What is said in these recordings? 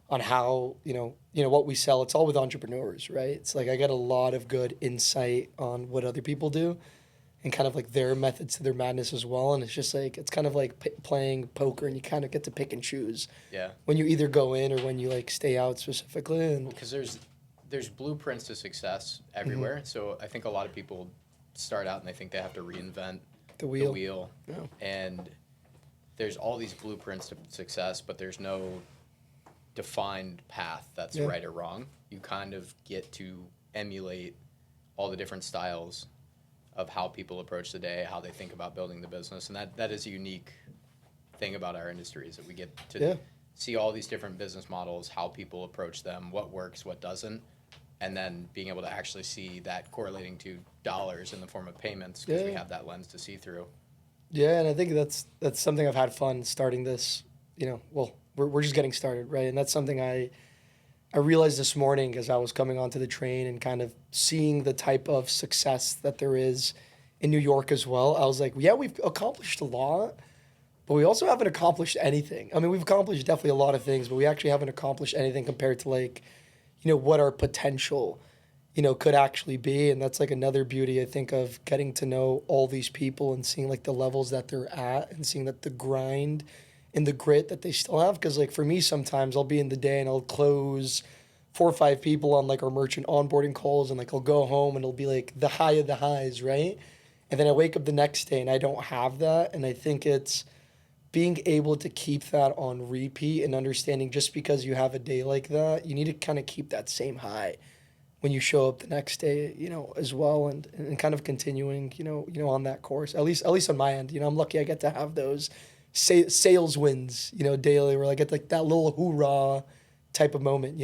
on how, what we sell. It's all with entrepreneurs, right? It's like I get a lot of good insight on what other people do and kind of like their methods to their madness as well. And it's just like, it's kind of like playing poker, and you kind of get to pick and choose Yeah. when you either go in or when you like stay out specifically. And Because there's blueprints to success everywhere. So I think a lot of people start out and they think they have to reinvent the the wheel. wheel. Yeah. And there's all these blueprints to success, but there's no defined path that's Yeah. right or wrong. You kind of get to emulate all the different styles of how people approach the day, how they think about building the business. And that is a unique thing about our industry, is that we get to Yeah. see all these different business models, how people approach them, what works, what doesn't, and then being able to actually see that correlating to dollars in the form of payments, because we Yeah. have that lens to see through. Yeah, and I think that's something I've had fun starting this. Well, we're just getting started, right? And that's something I realized this morning as I was coming onto the train and kind of seeing the type of success that there is in New York as well. I was like, yeah, we've accomplished a lot, but we also haven't accomplished anything. I mean, we've accomplished definitely a lot of things, but we actually haven't accomplished anything compared to like, what our potential, could actually be. And that's like another beauty, I think, of getting to know all these people and seeing like the levels that they're at and seeing that the grind and the grit that they still have. Because like for me, sometimes I'll be in the day and I'll close 4 or 5 people on like our merchant onboarding calls, and like I'll go home and it'll be like the high of the highs, right? And then I wake up the next day and I don't have that. And I think it's being able to keep that on repeat and understanding just because you have a day like that, you need to kind of keep that same high when you show up the next day, as well, and kind of continuing, on that course. At least on my end, I'm lucky I get to have those sales wins, daily, where I get like that little hoorah type of moment.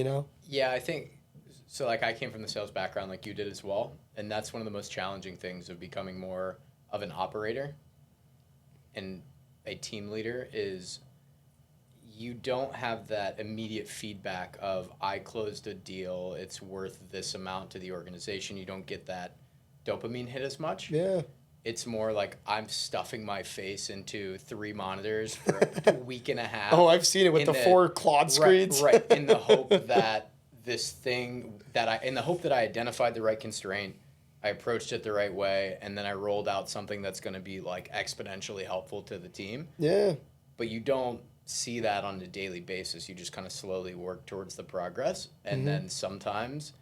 Yeah, I think so. Like, I came from the sales background, like you did as well, and that's one of the most challenging things of becoming more of an operator and a team leader, is you don't have that immediate feedback of, I closed a deal, it's worth this amount to the organization. You don't get that dopamine hit as much. Yeah. It's more like I'm stuffing my face into 3 monitors for a week and a half. Oh, I've seen it with the 4 Claude screens. Right, in the hope that in the hope that I identified the right constraint, I approached it the right way, and then I rolled out something that's going to be like exponentially helpful to the team. Yeah. But you don't see that on a daily basis. You just kind of slowly work towards the progress, and then sometimes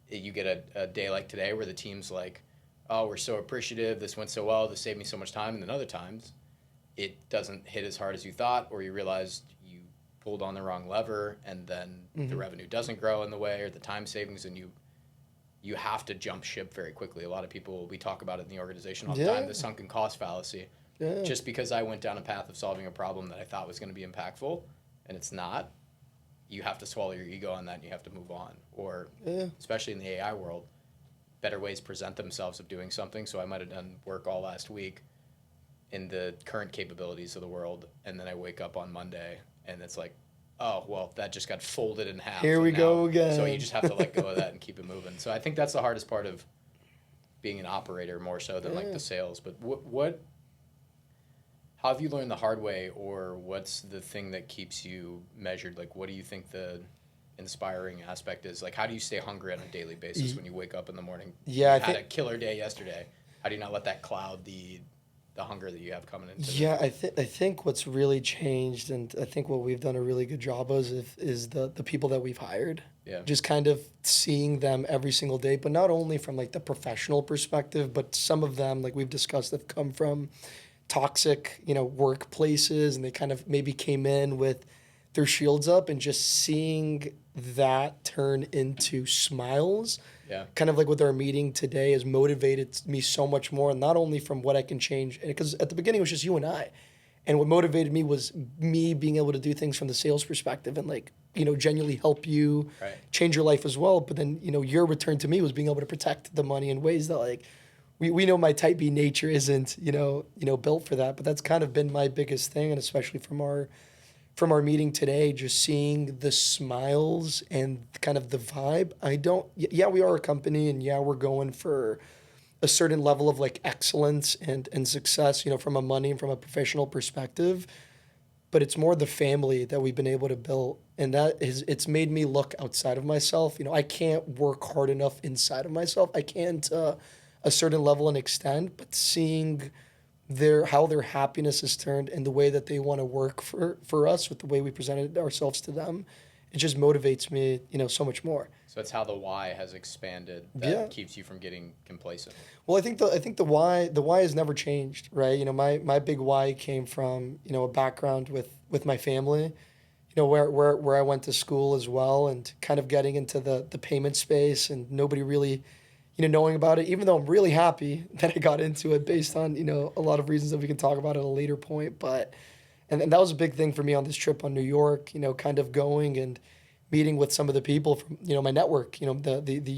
you get a day like today where the team's like, oh, we're so appreciative, this went so well, this saved me so much time. And then other times it doesn't hit as hard as you thought, or you realized you pulled on the wrong lever, and then the revenue doesn't grow in the way, or the time savings, and you have to jump ship very quickly. A lot of people, we talk about it in the organization all the time, the sunken cost fallacy. Yeah. Just because I went down a path of solving a problem that I thought was going to be impactful, and it's not, you have to swallow your ego on that, and you have to move on. Or, especially in the AI world, better ways present themselves of doing something. So I might have done work all last week in the current capabilities of the world, and then I wake up on Monday, and it's like, oh, well, that just got folded in half. Here we go again. So you just have to let go of that and keep it moving. So I think that's the hardest part of being an operator, more so than like the sales. But how have you learned the hard way, or what's the thing that keeps you measured? Like, what do you think the inspiring aspect is? Like, how do you stay hungry on a daily basis when you wake up in the morning? Yeah, You had a killer day yesterday. How do you not let that cloud the hunger that you have coming into Yeah, I think what's really changed, and I think what we've done a really good job of is the people that we've hired. Yeah. Just kind of seeing them every single day, but not only from like the professional perspective, but some of them, like we've discussed, have come from toxic, workplaces, and they kind of maybe came in with their shields up, and just seeing that turn into smiles. Yeah. Kind of like with our meeting today has motivated me so much more, not only from what I can change, because at the beginning it was just you and I. And what motivated me was me being able to do things from the sales perspective and like, genuinely help you change your life as well. But then, your return to me was being able to protect the money in ways that like, we know my type B nature isn't, built for that. But that's kind of been my biggest thing. And especially from our meeting today, just seeing the smiles and kind of the vibe. We are a company, and we're going for a certain level of like excellence and success, from a money and from a professional perspective. but it's more the family that we've been able to build. And it's made me look outside of myself. I can't work hard enough inside of myself. I can to a certain level and extent, but seeing how their happiness is turned and the way that they want to work for us with the way we presented ourselves to them, it just motivates me, so much more. So that's how the why has expanded. That Yeah. keeps you from getting complacent. Well, I think the why has never changed, right? My big why came from, a background with my family, where I went to school as well, and kind of getting into the payment space and nobody really, knowing about it, even though I'm really happy that I got into it based on, a lot of reasons that we can talk about at a later point. But, and that was a big thing for me on this trip on New York, kind of going and meeting with some of the people from, my network, the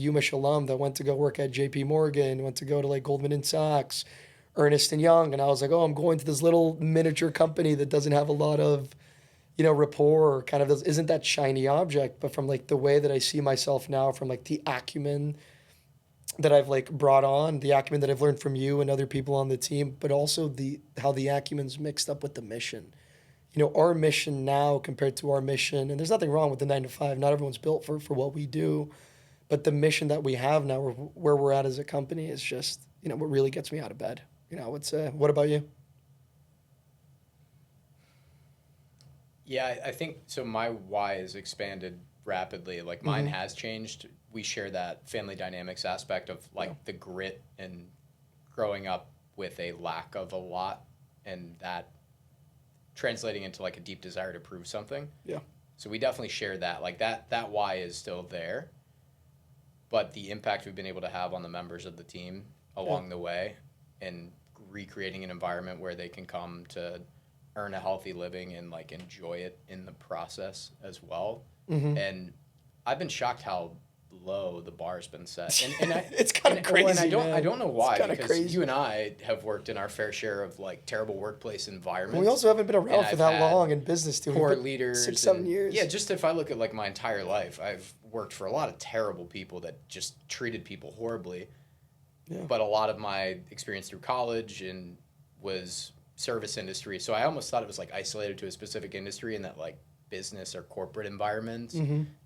UMich alum that went to go work at JP Morgan, went to go to like Goldman and Sachs, Ernest and Young. And I was like, oh, I'm going to this little miniature company that doesn't have a lot of, rapport, or kind of isn't that shiny object, but from like the way that I see myself now, from like the acumen that I've like brought on, the acumen that I've learned from you and other people on the team, but also how the acumen's mixed up with the mission. Our mission now compared to our mission, and there's nothing wrong with the 9 to 5. Not everyone's built for what we do, but the mission that we have now, where we're at as a company, is just, what really gets me out of bed. I would say. What about you? Yeah, I think so. My why has expanded rapidly. Like mine has changed. We share that family dynamics aspect of like the grit and growing up with a lack of a lot, and that translating into like a deep desire to prove something. Yeah. So we definitely share that. Like that why is still there, but the impact we've been able to have on the members of the team along the way, and recreating an environment where they can come to earn a healthy living and like enjoy it in the process as well. And I've been shocked how low the bar's been set. And it's kind of crazy. And I don't know why, it's because crazy. you and I have worked in our fair share of like terrible workplace environments. We also haven't been around And for I've that had long in business, too. Poor We've been leaders. 6, 7 and- years. Yeah, just if I look at like my entire life, I've worked for a lot of terrible people that just treated people horribly. Yeah. But a lot of my experience through college and was service industry. So I almost thought it was like isolated to a specific industry, and that like business or corporate environments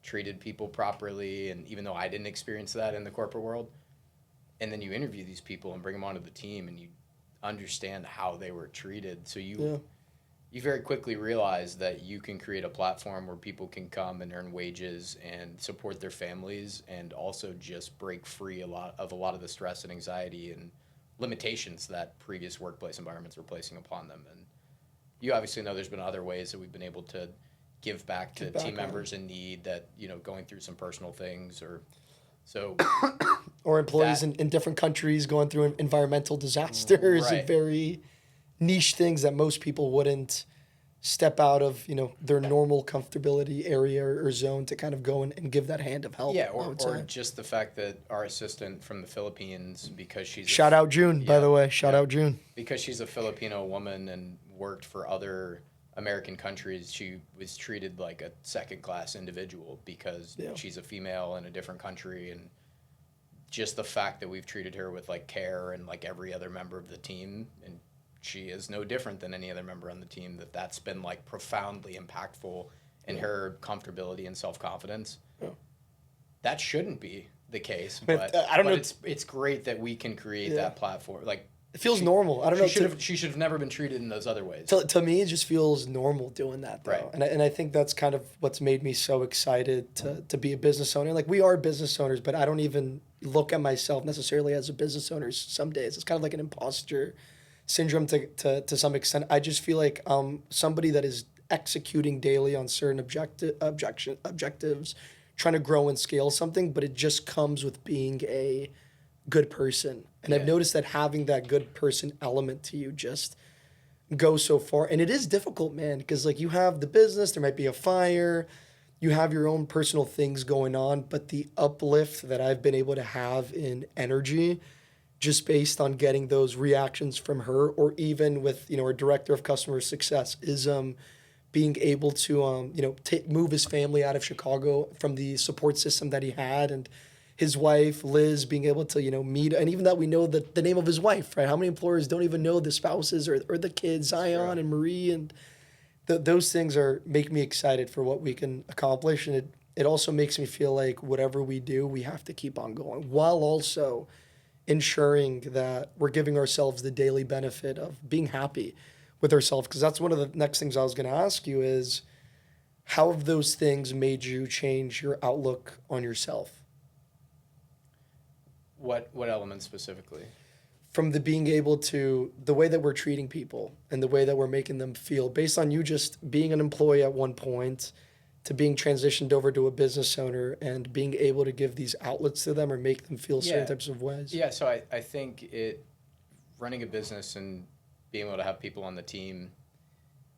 treated people properly. And even though I didn't experience that in the corporate world, and then you interview these people and bring them onto the team and you understand how they were treated. So you very quickly realize that you can create a platform where people can come and earn wages and support their families, and also just break free a lot of the stress and anxiety and limitations that previous workplace environments were placing upon them. And you obviously know there's been other ways that we've been able to give back to team members in need, that, going through some personal things, or so. Or employees in different countries going through environmental disasters and Right. very niche things that most people wouldn't step out of, their normal comfortability area or zone to kind of go and give that hand of help. Yeah, I would or say. just the fact that our assistant from the Philippines, because she's Shout out June, by yeah, the way. Shout yeah. out June. because she's a Filipino woman and worked for other American countries, she was treated like a second-class individual because she's a female in a different country. And just the fact that we've treated her with like care, and like every other member of the team, and she is no different than any other member on the team, that's been like profoundly impactful in her comfortability and self-confidence. Yeah. That shouldn't be the case, But, but I don't know. It's great that we can create that platform. Like, It feels normal. I don't know. she should have never been treated in those other ways. To me, it just feels normal doing that, though. Right. And I think that's kind of what's made me so excited to be a business owner. Like, we are business owners, but I don't even look at myself necessarily as a business owner some days. It's kind of like an imposter syndrome to some extent. I just feel like somebody that is executing daily on certain objectives, trying to grow and scale something, but it just comes with being a good person. And I've noticed that having that good person element to you just goes so far. And it is difficult, man, because like you have the business, there might be a fire, you have your own personal things going on, but the uplift that I've been able to have in energy just based on getting those reactions from her, or even with, our director of customer success, is being able to move his family out of Chicago from the support system that he had, and his wife Liz being able to meet, and even that we know the name of his wife, right? How many employers don't even know the spouses or the kids, Zion and Marie, and those things make me excited for what we can accomplish, and it also makes me feel like whatever we do, we have to keep on going while also ensuring that we're giving ourselves the daily benefit of being happy with ourselves. Because that's one of the next things I was going to ask you is how have those things made you change your outlook on yourself? What elements specifically? From the being able to the way that we're treating people and the way that we're making them feel based on you just being an employee at one point to being transitioned over to a business owner and being able to give these outlets to them or make them feel certain Yeah. types of ways. Yeah, so I think running a business and being able to have people on the team,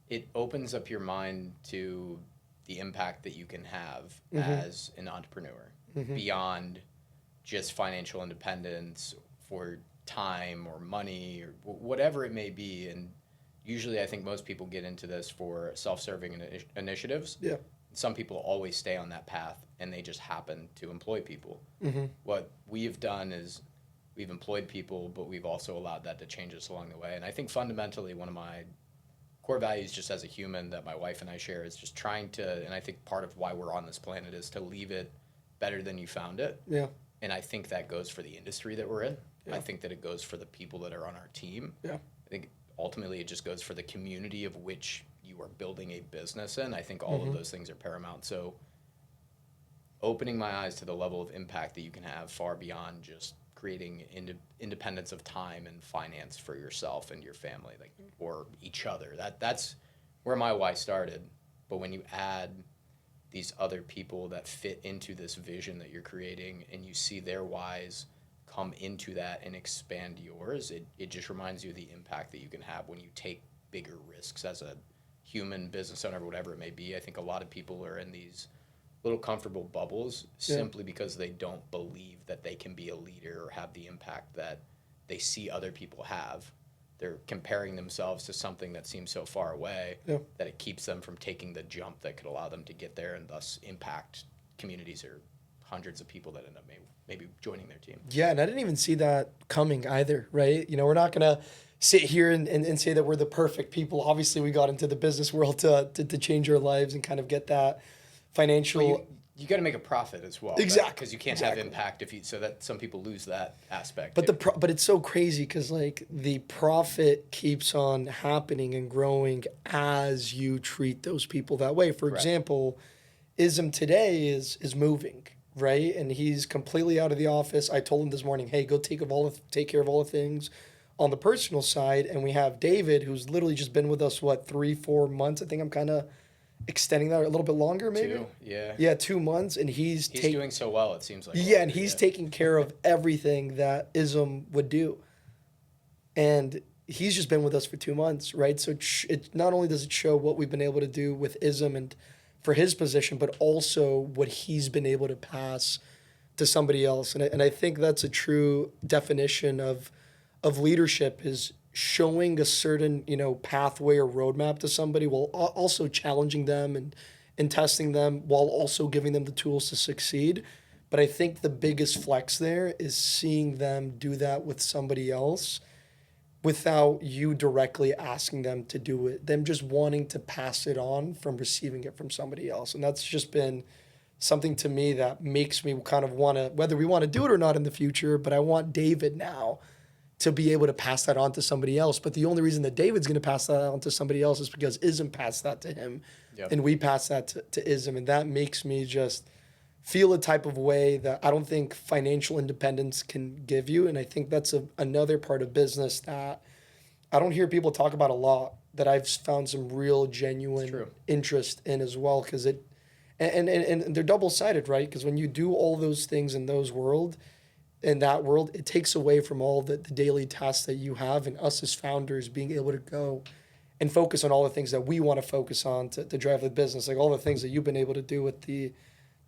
it opens up your mind to the impact that you can have as an entrepreneur beyond just financial independence for time or money or whatever it may be. And usually I think most people get into this for self-serving initiatives. Yeah. Some people always stay on that path and they just happen to employ people. What we've done is we've employed people, but we've also allowed that to change us along the way. And I think fundamentally one of my core values just as a human that my wife and I share is just trying to, and I think part of why we're on this planet is to leave it better than you found it. Yeah. And I think that goes for the industry that we're in. Yeah. I think that it goes for the people that are on our team. Yeah. I think ultimately it just goes for the community of which you are building a business in. I think all of those things are paramount. So opening my eyes to the level of impact that you can have far beyond just creating independence of time and finance for yourself and your family, like or each other. That's where my why started. But when you add these other people that fit into this vision that you're creating and you see their whys come into that and expand yours, it just reminds you of the impact that you can have when you take bigger risks as a human business owner, whatever it may be. I think a lot of people are in these little comfortable bubbles simply because they don't believe that they can be a leader or have the impact that they see other people have. They're comparing themselves to something that seems so far away that it keeps them from taking the jump that could allow them to get there and thus impact communities or hundreds of people that end up maybe joining their team. Yeah, and I didn't even see that coming either, right? You know, we're not going to sit here and say that we're the perfect people. Obviously, we got into the business world to change our lives and kind of get that financial... Well, you got to make a profit as well. Exactly. Because you can't have impact so that some people lose that aspect. But but it's so crazy because like the profit keeps on happening and growing as you treat those people that way. For example, Ism today is moving, right? And he's completely out of the office. I told him this morning, hey, go take care of all the things on the personal side. And we have David, who's literally just been with us, 3-4 months. I think I'm kind of extending that a little bit longer, maybe. 2, yeah. Yeah, 2 months, and he's doing so well. It seems like. Yeah, and he's taking care of everything that Ism would do, and he's just been with us for 2 months, right? So it not only does it show what we've been able to do with Ism and for his position, but also what he's been able to pass to somebody else, and I think that's a true definition of leadership is showing a certain, pathway or roadmap to somebody while also challenging them and testing them while also giving them the tools to succeed. But I think the biggest flex there is seeing them do that with somebody else without you directly asking them to do it, them just wanting to pass it on from receiving it from somebody else. And that's just been something to me that makes me kind of want to, whether we want to do it or not in the future, but I want David now to be able to pass that on to somebody else. But the only reason that David's going to pass that on to somebody else is because Ism passed that to him, and we passed that to Ism, and that makes me just feel a type of way that I don't think financial independence can give you, and I think that's another part of business that I don't hear people talk about a lot that I've found some real genuine interest in as well, because it and they're double-sided, right? Because when you do all those things in that world, it takes away from all the daily tasks that you have, and us as founders being able to go and focus on all the things that we want to focus on to drive the business, like all the things that you've been able to do with the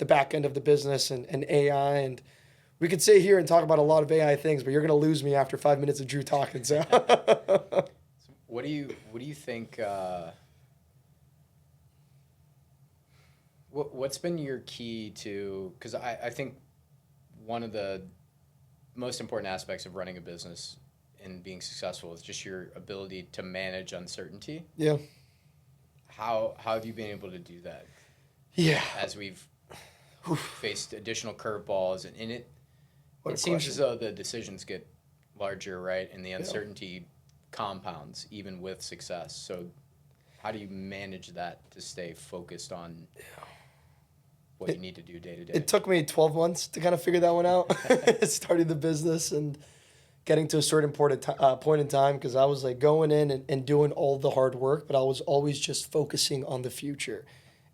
back end of the business and AI. And we could sit here and talk about a lot of AI things, but you're going to lose me after 5 minutes of Drew talking. So, what do you think? What's been your key to? Because I think one of the most important aspects of running a business and being successful is just your ability to manage uncertainty. Yeah. How have you been able to do that Yeah. as we've faced additional curveballs, and it What a seems question. as though the decisions get larger, right? And the Yeah. uncertainty compounds even with success. So how do you manage that to stay focused on what you need to do day to day? It took me 12 months to kind of figure that one out, starting the business and getting to a certain point in time, because I was like going in and doing all the hard work, but I was always just focusing on the future.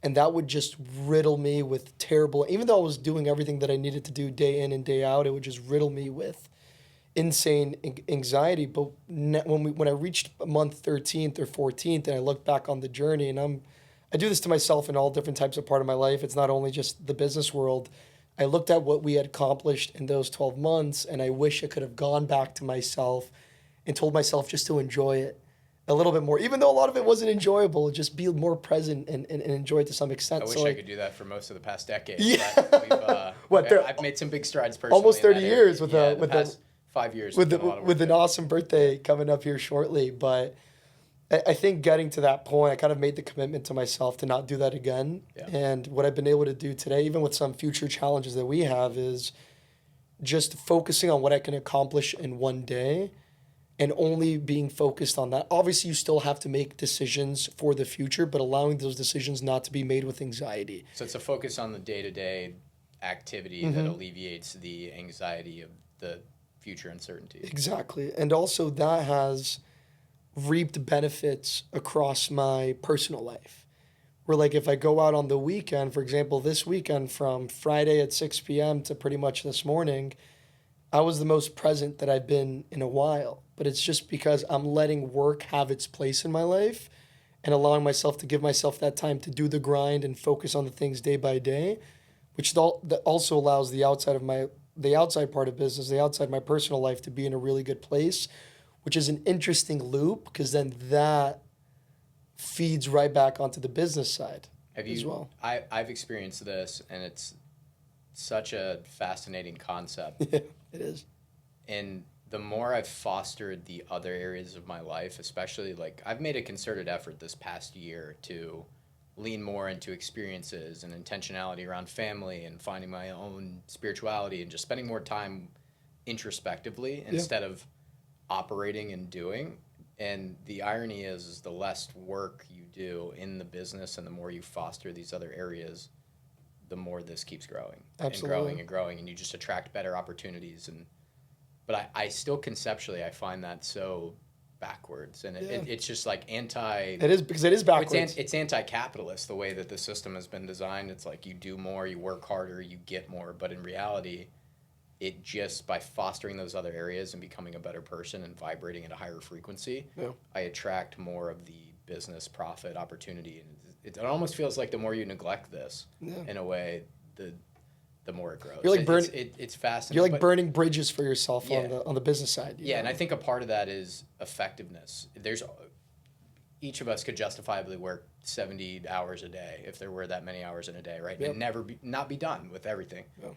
And that would just riddle me with terrible, even though I was doing everything that I needed to do day in and day out, it would just riddle me with insane anxiety. But when I reached month 13th or 14th and I look back on the journey, and I do this to myself in all different types of part of my life. It's not only just the business world. I looked at what we had accomplished in those 12 months, and I wish I could have gone back to myself and told myself just to enjoy it a little bit more, even though a lot of it wasn't enjoyable. Just be more present and enjoy it to some extent. I wish So, I like, could do that for most of the past decade. Yeah. But we've, What, I've made some big strides personally. almost in 30 that years area. with Yeah, the past 5 years. with we've done a lot of work with an there. awesome birthday coming up here shortly. But I think getting to that point, I kind of made the commitment to myself to not do that again. Yeah. And what I've been able to do today, even with some future challenges that we have, is just focusing on what I can accomplish in one day and only being focused on that. Obviously, you still have to make decisions for the future, but allowing those decisions not to be made with anxiety. So it's a focus on the day-to-day activity that alleviates the anxiety of the future uncertainty. Exactly. And also, that has reaped benefits across my personal life. Where, like, if I go out on the weekend, for example, this weekend from Friday at 6 p.m. to pretty much this morning, I was the most present that I've been in a while. But it's just because I'm letting work have its place in my life and allowing myself to give myself that time to do the grind and focus on the things day by day, which that also allows the outside part of business, the outside my personal life, to be in a really good place, which is an interesting loop, because then that feeds right back onto the business side as well. I've experienced this, and it's such a fascinating concept. Yeah, it is. And the more I've fostered the other areas of my life, especially, like, I've made a concerted effort this past year to lean more into experiences and intentionality around family and finding my own spirituality and just spending more time introspectively instead of operating and doing. And the irony is the less work you do in the business and the more you foster these other areas, the more this keeps growing. Absolutely. And growing and growing, and you just attract better opportunities. But I still conceptually, I find that so backwards, and it's just like It is, because it is backwards. it's anti-capitalist the way that the system has been designed. It's like you do more, you work harder, you get more. But in reality, it just, by fostering those other areas and becoming a better person and vibrating at a higher frequency, I attract more of the business profit opportunity. And it almost feels like the more you neglect this, in a way, the more it grows. You're like it's fascinating. You're like burning bridges for yourself Yeah. on the business side. Yeah, and I think a part of that is effectiveness. Each of us could justifiably work 70 hours a day if there were that many hours in a day, right? Yep. And not be done with everything. Yep.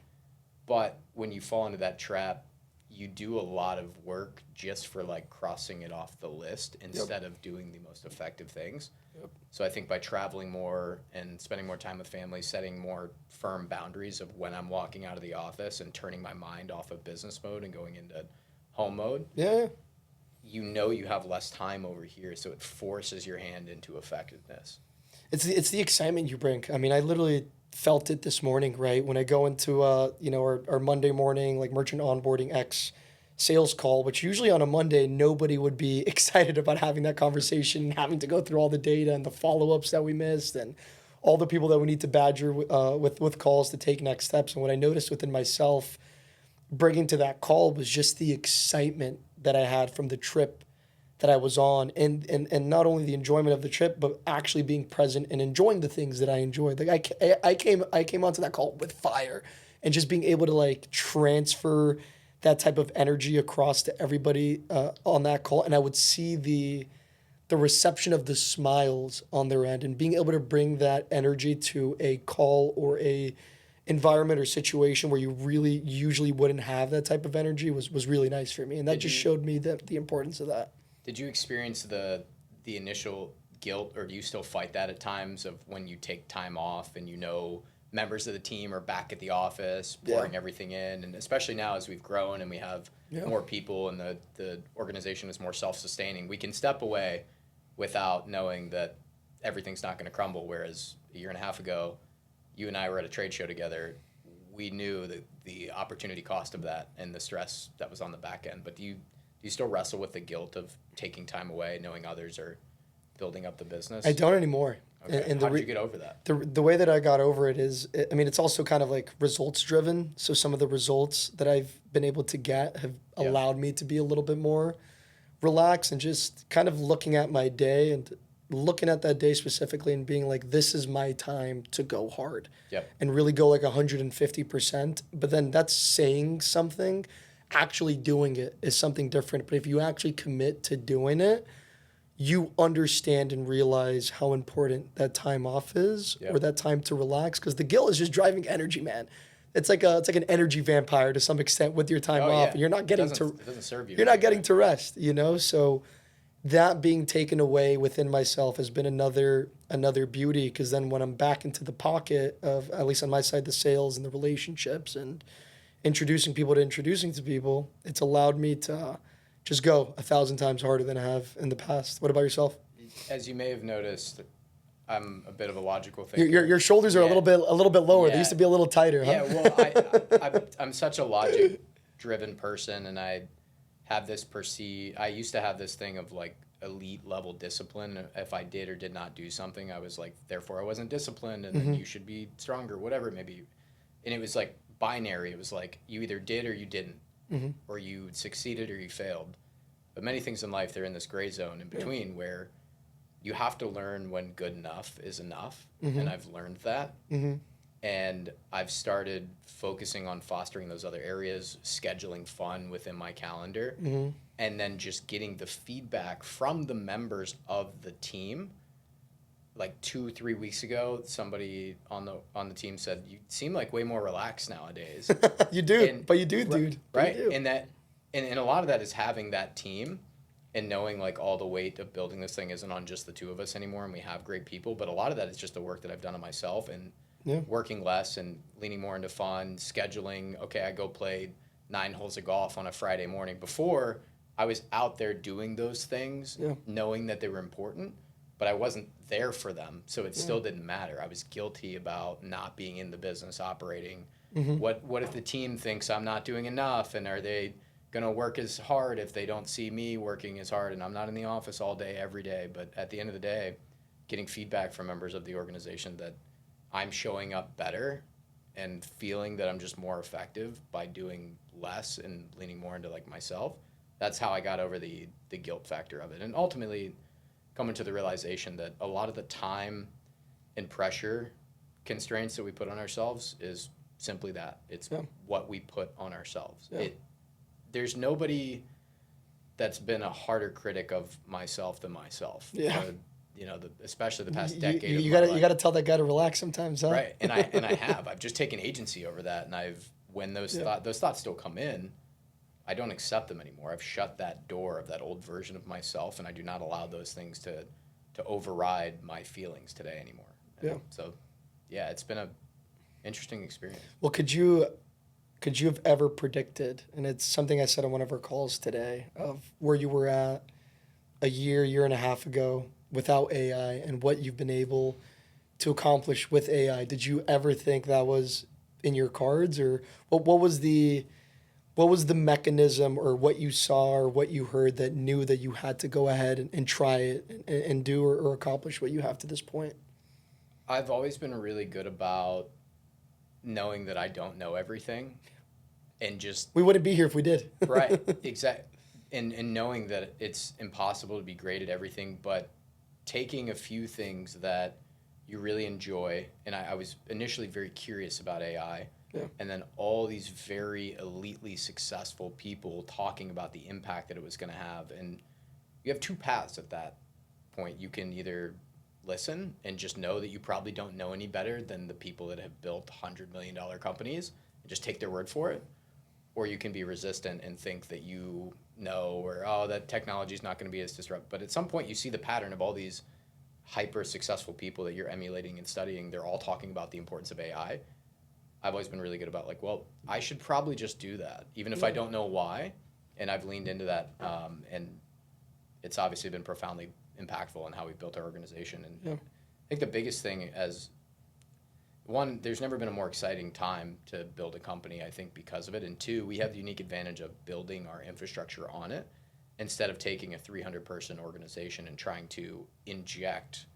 But when you fall into that trap, you do a lot of work just for, like, crossing it off the list instead of doing the most effective things. Yep. So I think by traveling more and spending more time with family, setting more firm boundaries of when I'm walking out of the office and turning my mind off of business mode and going into home mode, you have less time over here, so it forces your hand into effectiveness. It's the excitement you bring. I mean, I literally felt it this morning, right? When I go into our Monday morning, like, merchant onboarding X sales call, which usually on a Monday nobody would be excited about having that conversation and having to go through all the data and the follow-ups that we missed and all the people that we need to badger with calls to take next steps. And what I noticed within myself bringing to that call was just the excitement that I had from the trip that I was on, and not only the enjoyment of the trip, but actually being present and enjoying the things that I enjoyed. Like, I came onto that call with fire, and just being able to, like, transfer that type of energy across to everybody on that call, and I would see the reception of the smiles on their end, and being able to bring that energy to a call or a environment or situation where you really usually wouldn't have that type of energy was really nice for me, and that just showed me the importance of that. Did you experience the initial guilt, or do you still fight that at times of when you take time off and members of the team are back at the office pouring everything in, and especially now as we've grown and we have more people and the organization is more self-sustaining, we can step away without knowing that everything's not going to crumble. Whereas a year and a half ago, you and I were at a trade show together. We knew the opportunity cost of that and the stress that was on the back end. But do you still wrestle with the guilt of taking time away, knowing others are building up the business? I don't anymore. Okay. And how did you get over that? The way that I got over it is, I mean, it's also kind of like results driven. So some of the results that I've been able to get have allowed me to be a little bit more relaxed and just kind of looking at my day and looking at that day specifically and being like, this is my time to go hard and really go like 150%. But then that's saying something. Actually doing it is something different. But if you actually commit to doing it, you understand and realize how important that time off is or that time to relax, because the guilt is just driving energy, man. It's like an energy vampire to some extent with your time off. And you're not getting it doesn't serve you. You're not getting to rest, you know? So that being taken away within myself has been another beauty, because then when I'm back into the pocket of, at least on my side, the sales and the relationships and introducing people, it's allowed me to just go 1,000 times harder than I have in the past. What about yourself? As you may have noticed, I'm a bit of a logical thinker. Your shoulders are a little bit lower. They used to be a little tighter, huh? Yeah, well, I'm such a logic-driven person, and I used to have this thing of like elite level discipline. If I did or did not do something, I was like, therefore I wasn't disciplined, and then you should be stronger, whatever it may be. And it was like binary. It was like you either did or you didn't. Or you succeeded or you failed. But many things in life, they're in this gray zone in between where you have to learn when good enough is enough. And I've learned that. And I've started focusing on fostering those other areas, scheduling fun within my calendar, and then just getting the feedback from the members of the team. Like 2-3 weeks ago, somebody on the team said, "You seem like way more relaxed nowadays." You do, but you do, dude. Right, and a lot of that is having that team and knowing like all the weight of building this thing isn't on just the two of us anymore, and we have great people. But a lot of that is just the work that I've done on myself and working less and leaning more into fun, scheduling. Okay, I go play 9 holes of golf on a Friday morning. Before, I was out there doing those things, knowing that they were important, but I wasn't there for them, so it still didn't matter. I was guilty about not being in the business operating. What if the team thinks I'm not doing enough, and are they going to work as hard if they don't see me working as hard and I'm not in the office all day, every day? But at the end of the day, getting feedback from members of the organization that I'm showing up better and feeling that I'm just more effective by doing less and leaning more into like myself, that's how I got over the guilt factor of it. And ultimately coming to the realization that a lot of the time and pressure constraints that we put on ourselves is simply that. It's what we put on ourselves. There's nobody that's been a harder critic of myself than myself. Especially the past decade. You gotta tell that guy to relax sometimes, huh? Right, and I've just taken agency over that, and when those thoughts still come in, I don't accept them anymore. I've shut that door of that old version of myself, and I do not allow those things to override my feelings today anymore. So, it's been a interesting experience. Well, could you have ever predicted, and it's something I said on one of our calls today, of where you were at a year and a half ago without AI and what you've been able to accomplish with AI? Did you ever think that was in your cards, or what was the mechanism, or what you saw or what you heard that knew that you had to go ahead and try it and do or accomplish what you have to this point? I've always been really good about knowing that I don't know everything, and just... We wouldn't be here if we did. Right, exactly. And knowing that it's impossible to be great at everything, but taking a few things that you really enjoy, and I was initially very curious about AI, and then all these very elitely successful people talking about the impact that it was going to have. And you have two paths at that point. You can either listen and just know that you probably don't know any better than the people that have built $100 million companies and just take their word for it, or you can be resistant and think that you know, or that technology is not going to be as disruptive. But at some point you see the pattern of all these hyper successful people that you're emulating and studying, they're all talking about the importance of AI. I've always been really good about like, well, I should probably just do that, even if I don't know why. And I've leaned into that, and it's obviously been profoundly impactful in how we've built our organization. And I think the biggest thing as one, there's never been a more exciting time to build a company, I think, because of it. And two, we have the unique advantage of building our infrastructure on it instead of taking a 300-person organization and trying to inject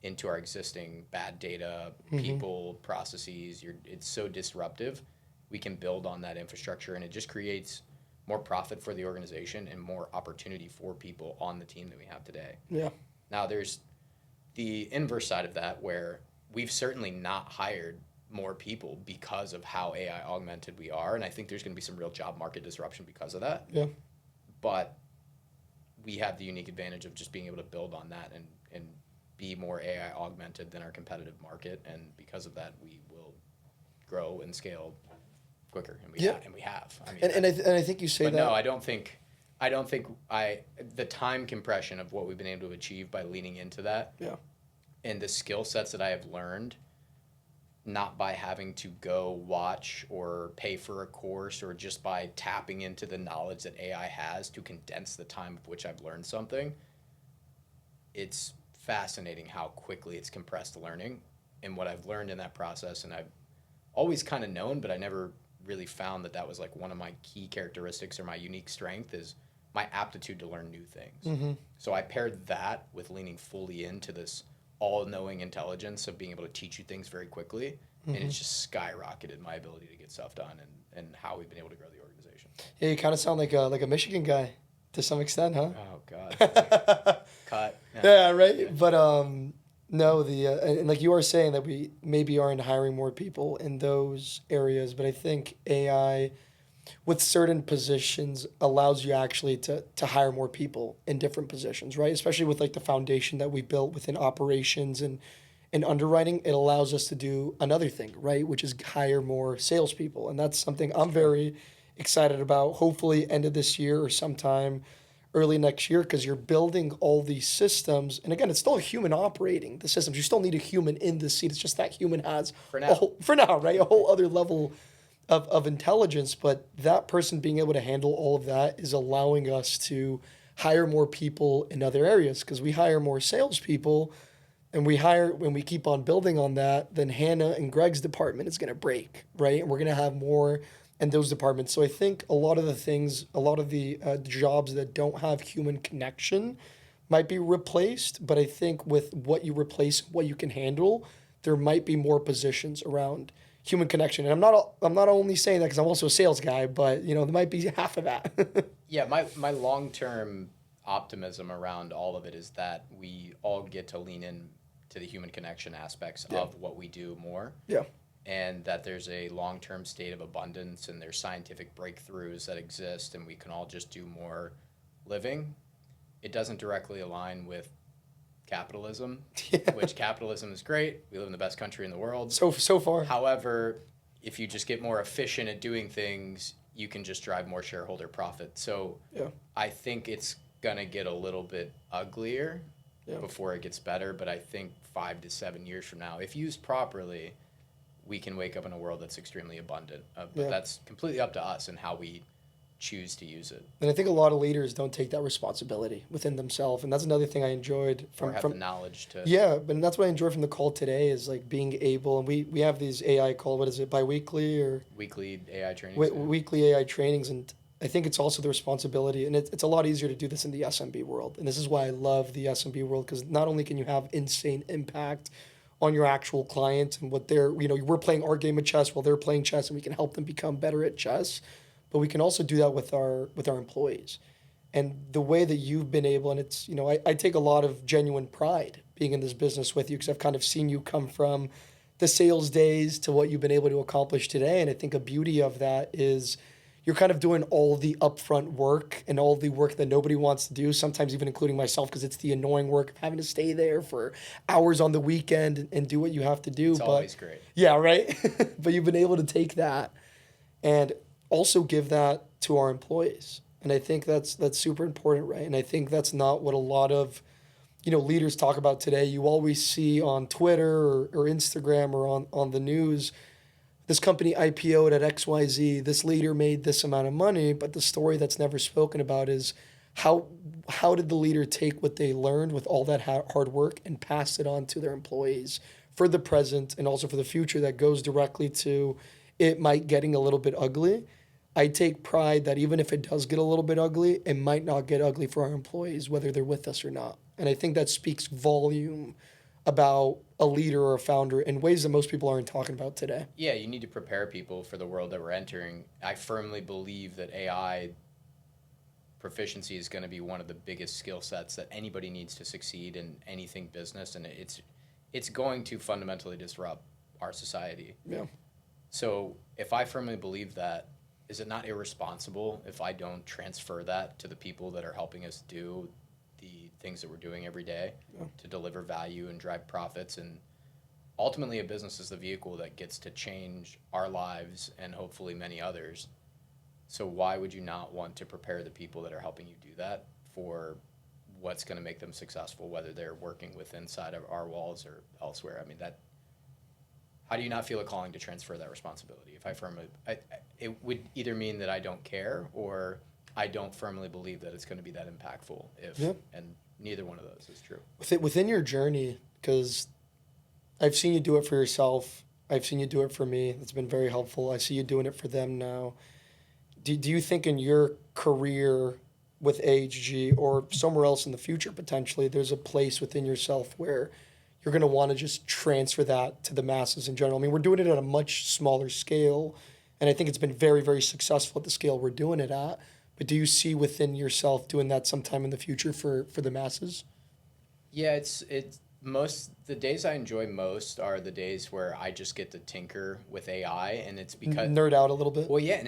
into our existing bad data, people, processes. It's so disruptive. We can build on that infrastructure, and it just creates more profit for the organization and more opportunity for people on the team that we have today. Yeah. Now, there's the inverse side of that where we've certainly not hired more people because of how AI augmented we are, and I think there's going to be some real job market disruption because of that. Yeah. But we have the unique advantage of just being able to build on that and be more AI augmented than our competitive market, and because of that, we will grow and scale quicker, and we have. I mean, and I think you say but that. no, I don't think the time compression of what we've been able to achieve by leaning into that. Yeah. And the skill sets that I have learned, not by having to go watch or pay for a course or just by tapping into the knowledge that AI has to condense the time of which I've learned something. It's fascinating how quickly it's compressed learning, and what I've learned in that process. And I've always kind of known, but I never really found that was like one of my key characteristics or my unique strength is my aptitude to learn new things. So I paired that with leaning fully into this all-knowing intelligence of being able to teach you things very quickly, and it's just skyrocketed my ability to get stuff done and how we've been able to grow the organization. Yeah, you kind of sound like a Michigan guy to some extent, huh? Oh God. Cut. Yeah, right. Yeah. But no, and like you are saying that we maybe aren't hiring more people in those areas, but I think AI with certain positions allows you actually to hire more people in different positions, right? Especially with like the foundation that we built within operations and underwriting, it allows us to do another thing, right? Which is hire more salespeople. And that's something I'm very excited about. Hopefully end of this year or sometime early next year, because you're building all these systems. And again, it's still a human operating the systems. You still need a human in the seat. It's just that human has For now. For now, right? A whole other level of intelligence, but that person being able to handle all of that is allowing us to hire more people in other areas, because we hire more salespeople, and when we keep on building on that, then Hannah and Greg's department is going to break, right? And we're going to have more in those departments. So I think a lot of the jobs that don't have human connection might be replaced, but I think with what you replace, what you can handle, there might be more positions around human connection. And I'm not only saying that because I'm also a sales guy, but there might be half of that. Yeah, my long-term optimism around all of it is that we all get to lean in to the human connection aspects of what we do more. Yeah. And that there's a long-term state of abundance, and there's scientific breakthroughs that exist, and we can all just do more living. It doesn't directly align with capitalism, which capitalism is great. We live in the best country in the world. So far. However, if you just get more efficient at doing things, you can just drive more shareholder profit. So I think it's going to get a little bit uglier before it gets better. But I think 5 to 7 years from now, if used properly, we can wake up in a world that's extremely abundant. But that's completely up to us and how we choose to use it. And I think a lot of leaders don't take that responsibility within themselves, and that's another thing I enjoyed from the knowledge to. Yeah, but that's what I enjoyed from the call today is like being able, and we have these AI call. What is it, biweekly or weekly AI trainings? Weekly AI trainings, and I think it's also the responsibility, and it's a lot easier to do this in the SMB world, and this is why I love the SMB world, because not only can you have insane impact on your actual client and what they're, we're playing our game of chess while they're playing chess, and we can help them become better at chess. But we can also do that with our employees. And the way that you've been able, and it's, I take a lot of genuine pride being in this business with you, because I've kind of seen you come from the sales days to what you've been able to accomplish today. And I think a beauty of that is you're kind of doing all the upfront work and all the work that nobody wants to do, sometimes even including myself, because it's the annoying work of having to stay there for hours on the weekend and do what you have to do. It's always great. Yeah, right? But you've been able to take that and also give that to our employees. And I think that's super important, right? And I think that's not what a lot of leaders talk about today. You always see on Twitter or Instagram or on the news, this company IPO'd at XYZ, this leader made this amount of money, but the story that's never spoken about is how how did the leader take what they learned with all that hard work and pass it on to their employees for the present and also for the future that goes directly to it might getting a little bit ugly. I take pride that even if it does get a little bit ugly, it might not get ugly for our employees, whether they're with us or not. And I think that speaks volume about a leader or a founder in ways that most people aren't talking about today. Yeah, you need to prepare people for the world that we're entering. I firmly believe that AI proficiency is going to be one of the biggest skill sets that anybody needs to succeed in anything business, and it's going to fundamentally disrupt our society. Yeah. So if I firmly believe that, is it not irresponsible if I don't transfer that to the people that are helping us do the things that we're doing every day to deliver value and drive profits? And ultimately, a business is the vehicle that gets to change our lives and hopefully many others. So why would you not want to prepare the people that are helping you do that for what's going to make them successful, whether they're working with inside of our walls or elsewhere? I mean, that. How do you not feel a calling to transfer that responsibility? If I firmly, it would either mean that I don't care or I don't firmly believe that it's going to be that impactful. And neither one of those is true. Within your journey, because I've seen you do it for yourself, I've seen you do it for me. It's been very helpful. I see you doing it for them now. Do you think in your career with AHG or somewhere else in the future potentially, there's a place within yourself where you're going to want to just transfer that to the masses in general? I mean, we're doing it at a much smaller scale, and I think it's been very, very successful at the scale we're doing it at. But do you see within yourself doing that sometime in the future for the masses? Yeah, it's the days I enjoy most are the days where I just get to tinker with AI, and it's because Nerd out a little bit? well, yeah, and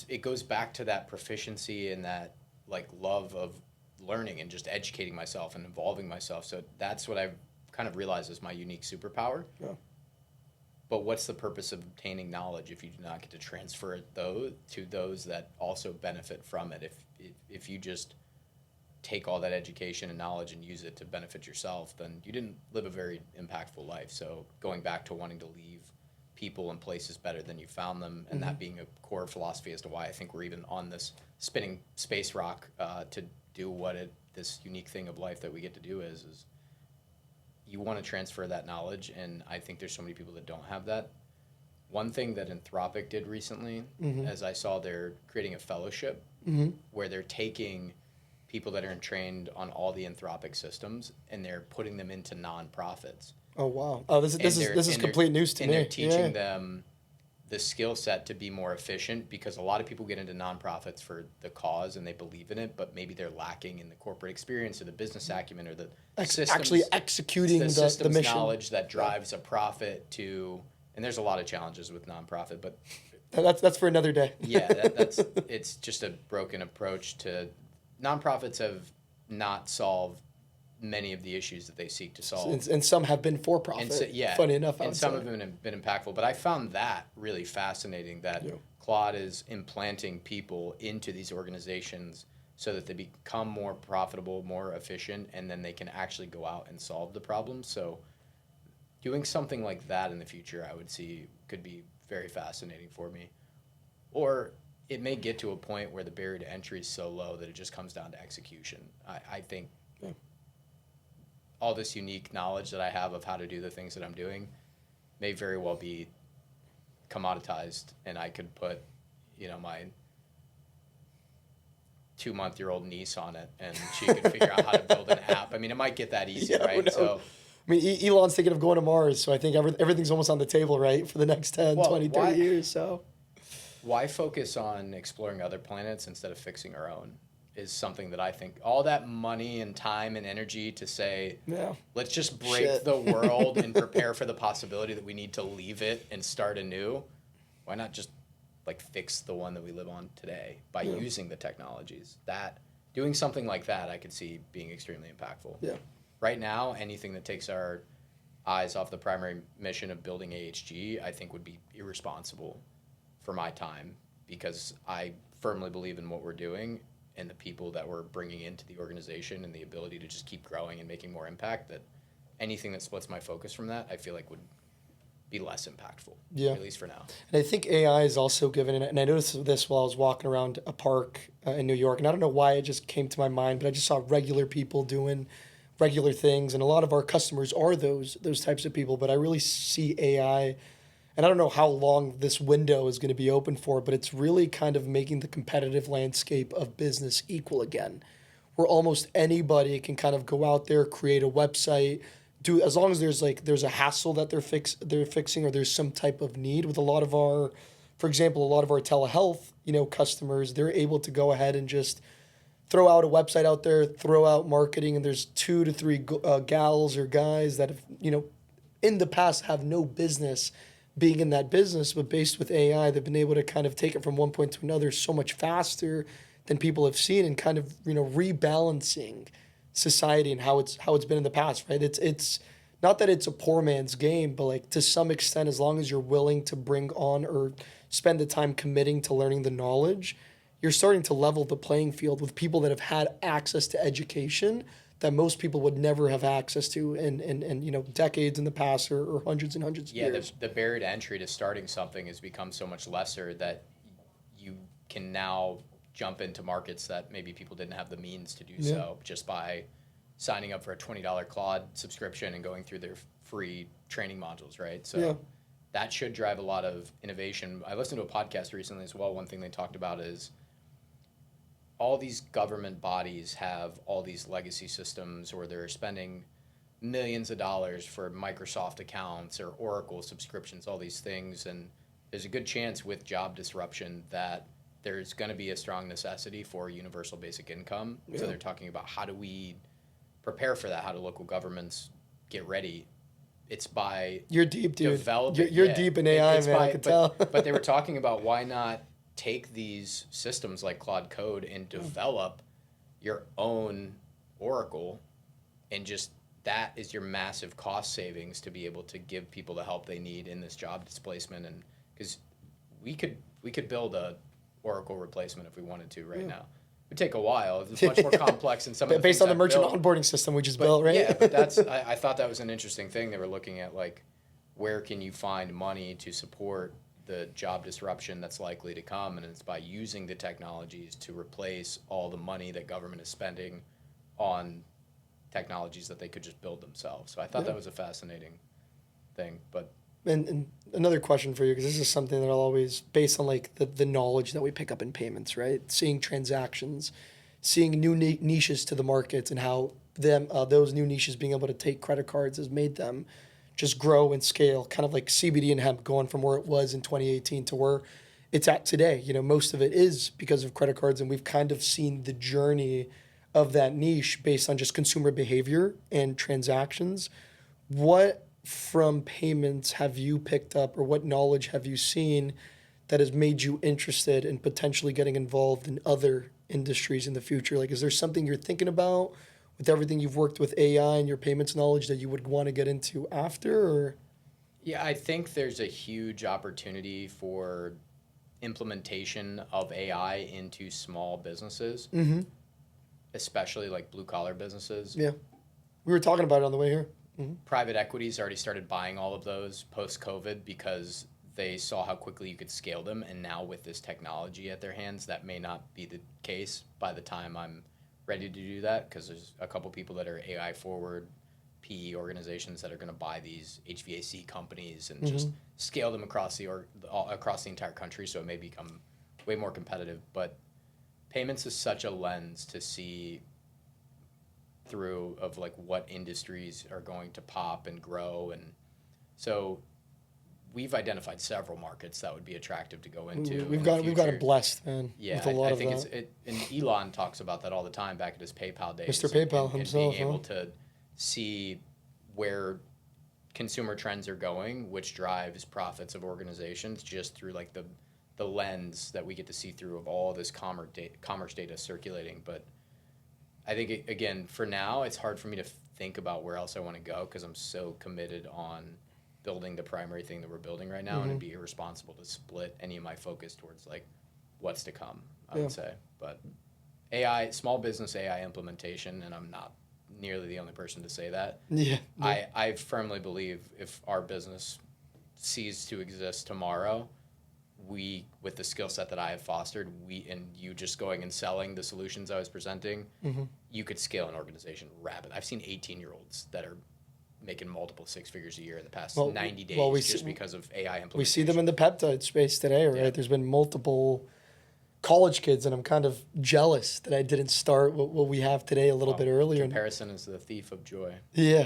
it goes back to that proficiency and that like love of learning and just educating myself and involving myself. So that's what I've kind of realized is my unique superpower. Yeah. But what's the purpose of obtaining knowledge if you do not get to transfer it to those that also benefit from it? If you just take all that education and knowledge and use it to benefit yourself, then you didn't live a very impactful life. So going back to wanting to leave people and places better than you found them, and that being a core philosophy as to why I think we're even on this spinning space rock to do this unique thing of life that we get to do is you want to transfer that knowledge, and I think there's so many people that don't have that. One thing that Anthropic did recently, as I saw, they're creating a fellowship where they're taking people that are trained on all the Anthropic systems and they're putting them into nonprofits. Oh wow! Oh, this is complete news to me. And they're teaching them the skill set to be more efficient, because a lot of people get into nonprofits for the cause and they believe in it, but maybe they're lacking in the corporate experience or the business acumen or the systems, actually executing the systems mission. knowledge that drives a profit to. And there's a lot of challenges with nonprofit, but that's for another day. yeah, it's just a broken approach to nonprofits. Have not solved many of the issues that they seek to solve. And some have been for profit. And so, yeah, funny enough, and some of them have been impactful. But I found that really fascinating that Claude is implanting people into these organizations so that they become more profitable, more efficient, and then they can actually go out and solve the problems. So doing something like that in the future, I would see could be very fascinating for me. Or it may get to a point where the barrier to entry is so low that it just comes down to execution. I think all this unique knowledge that I have of how to do the things that I'm doing may very well be commoditized, and I could put, my 2-month-old niece on it, and she could figure out how to build an app. I mean, it might get that easy, right? So, I mean, Elon's thinking of going to Mars, so I think everything's almost on the table, right, for the next 10, 20, 30 years. So why focus on exploring other planets instead of fixing our own is something that I think all that money and time and energy to say, let's just break the world and prepare for the possibility that we need to leave it and start anew. Why not just fix the one that we live on today by using the technologies? Doing something like that, I could see being extremely impactful. Yeah. Right now, anything that takes our eyes off the primary mission of building AHG, I think would be irresponsible for my time, because I firmly believe in what we're doing, and the people that we're bringing into the organization and the ability to just keep growing and making more impact, that anything that splits my focus from that, I feel like would be less impactful, Yeah. at least for now. And I think AI is also given, and I noticed this while I was walking around a park in New York, and I don't know why it just came to my mind, but I just saw regular people doing regular things, and a lot of our customers are those types of people. But I really see AI, and I don't know how long this window is going to be open for, but it's really kind of making the competitive landscape of business equal again, where almost anybody can kind of go out there, create a website, do as long as there's a hassle that they're fixing, or there's some type of need with a lot of our, for example, a lot of our telehealth, customers, they're able to go ahead and just throw out a website out there, throw out marketing, and there's 2 to 3 gals or guys that have, in the past have no business being in that business, but based with AI, they've been able to kind of take it from one point to another so much faster than people have seen, and kind of rebalancing society and how it's been in the past, right? It's not that it's a poor man's game, but like to some extent, as long as you're willing to bring on or spend the time committing to learning the knowledge, you're starting to level the playing field with people that have had access to education that most people would never have access to in decades in the past, or hundreds and hundreds of Yeah, years. the barrier to entry to starting something has become so much lesser that you can now jump into markets that maybe people didn't have the means to do Yeah. so just by signing up for a $20 Claude subscription and going through their free training modules, right? So Yeah. that should drive a lot of innovation. I listened to a podcast recently as well. One thing they talked about is all these government bodies have all these legacy systems, or they're spending millions of dollars for Microsoft accounts or Oracle subscriptions, all these things. And there's a good chance with job disruption that there's going to be a strong necessity for universal basic income. Yeah. So they're talking about how do we prepare for that? How do local governments get ready? It's by You're deep, dude. developing. You're deep in AI, man. I can tell. But they were talking about why not take these systems like Claude Code and develop your own Oracle, and just that is your massive cost savings to be able to give people the help they need in this job displacement. And because we could build a Oracle replacement if we wanted to right now. It would take a while. It's much more complex than some of the Based things on the I've merchant built. onboarding system we just But, built, right? Yeah, but that's I thought that was an interesting thing. They were looking at like where can you find money to support the job disruption that's likely to come, and it's by using the technologies to replace all the money that government is spending on technologies that they could just build themselves. So I thought that was a fascinating thing. But And another question for you, because this is something that I'll always, based on like the knowledge that we pick up in payments, right? Seeing transactions, seeing new niches to the markets, and how those new niches being able to take credit cards has made them just grow and scale, kind of like CBD and hemp going from where it was in 2018 to where it's at today. Most of it is because of credit cards, and we've kind of seen the journey of that niche based on just consumer behavior and transactions. What from payments have you picked up, or what knowledge have you seen that has made you interested in potentially getting involved in other industries in the future? Like, is there something you're thinking about with everything you've worked with AI and your payments knowledge that you would want to get into after? Or yeah, I think there's a huge opportunity for implementation of AI into small businesses, especially like blue collar businesses. yeah, we were talking about it on the way here. Private equities already started buying all of those post COVID because they saw how quickly you could scale them. And now with this technology at their hands, that may not be the case by the time I'm ready to do that, because there's a couple people that are AI forward PE organizations that are going to buy these HVAC companies and just scale them across the entire country, so it may become way more competitive. But payments is such a lens to see through of like what industries are going to pop and grow, and so we've identified several markets that would be attractive to go into. We've got it blessed, man. Yeah, with a lot I of think that. and Elon talks about that all the time back at his PayPal days. Mr. PayPal and himself, being able huh? to see where consumer trends are going, which drives profits of organizations just through like the lens that we get to see through of all this commerce data circulating. But I think again, for now, it's hard for me to think about where else I want to go because I'm so committed on building the primary thing that we're building right now, and it'd be irresponsible to split any of my focus towards like what's to come, I would say. But AI, small business AI implementation, and I'm not nearly the only person to say that. Yeah. I firmly believe if our business ceased to exist tomorrow, we, with the skill set that I have fostered, and you just going and selling the solutions I was presenting, you could scale an organization rapidly. I've seen 18-year-olds that are making multiple six figures a year in the past 90 days just because of AI implementation. We see them in the peptide space today, right? Yeah. There's been multiple college kids, and I'm kind of jealous that I didn't start what we have today a little bit earlier. Comparison is the thief of joy. Yeah.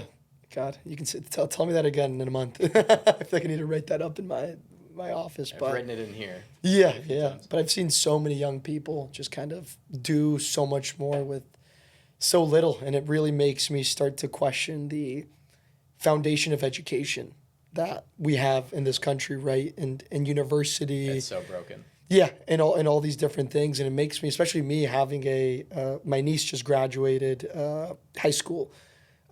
God, you can tell me that again in a month. I feel like I need to write that up in my office. I've written it in here. Yeah. But I've seen so many young people just kind of do so much more with so little, and it really makes me start to question the foundation of education that we have in this country, right? And university. It's so broken. Yeah, and all these different things, and it makes me, especially me, having my niece just graduated high school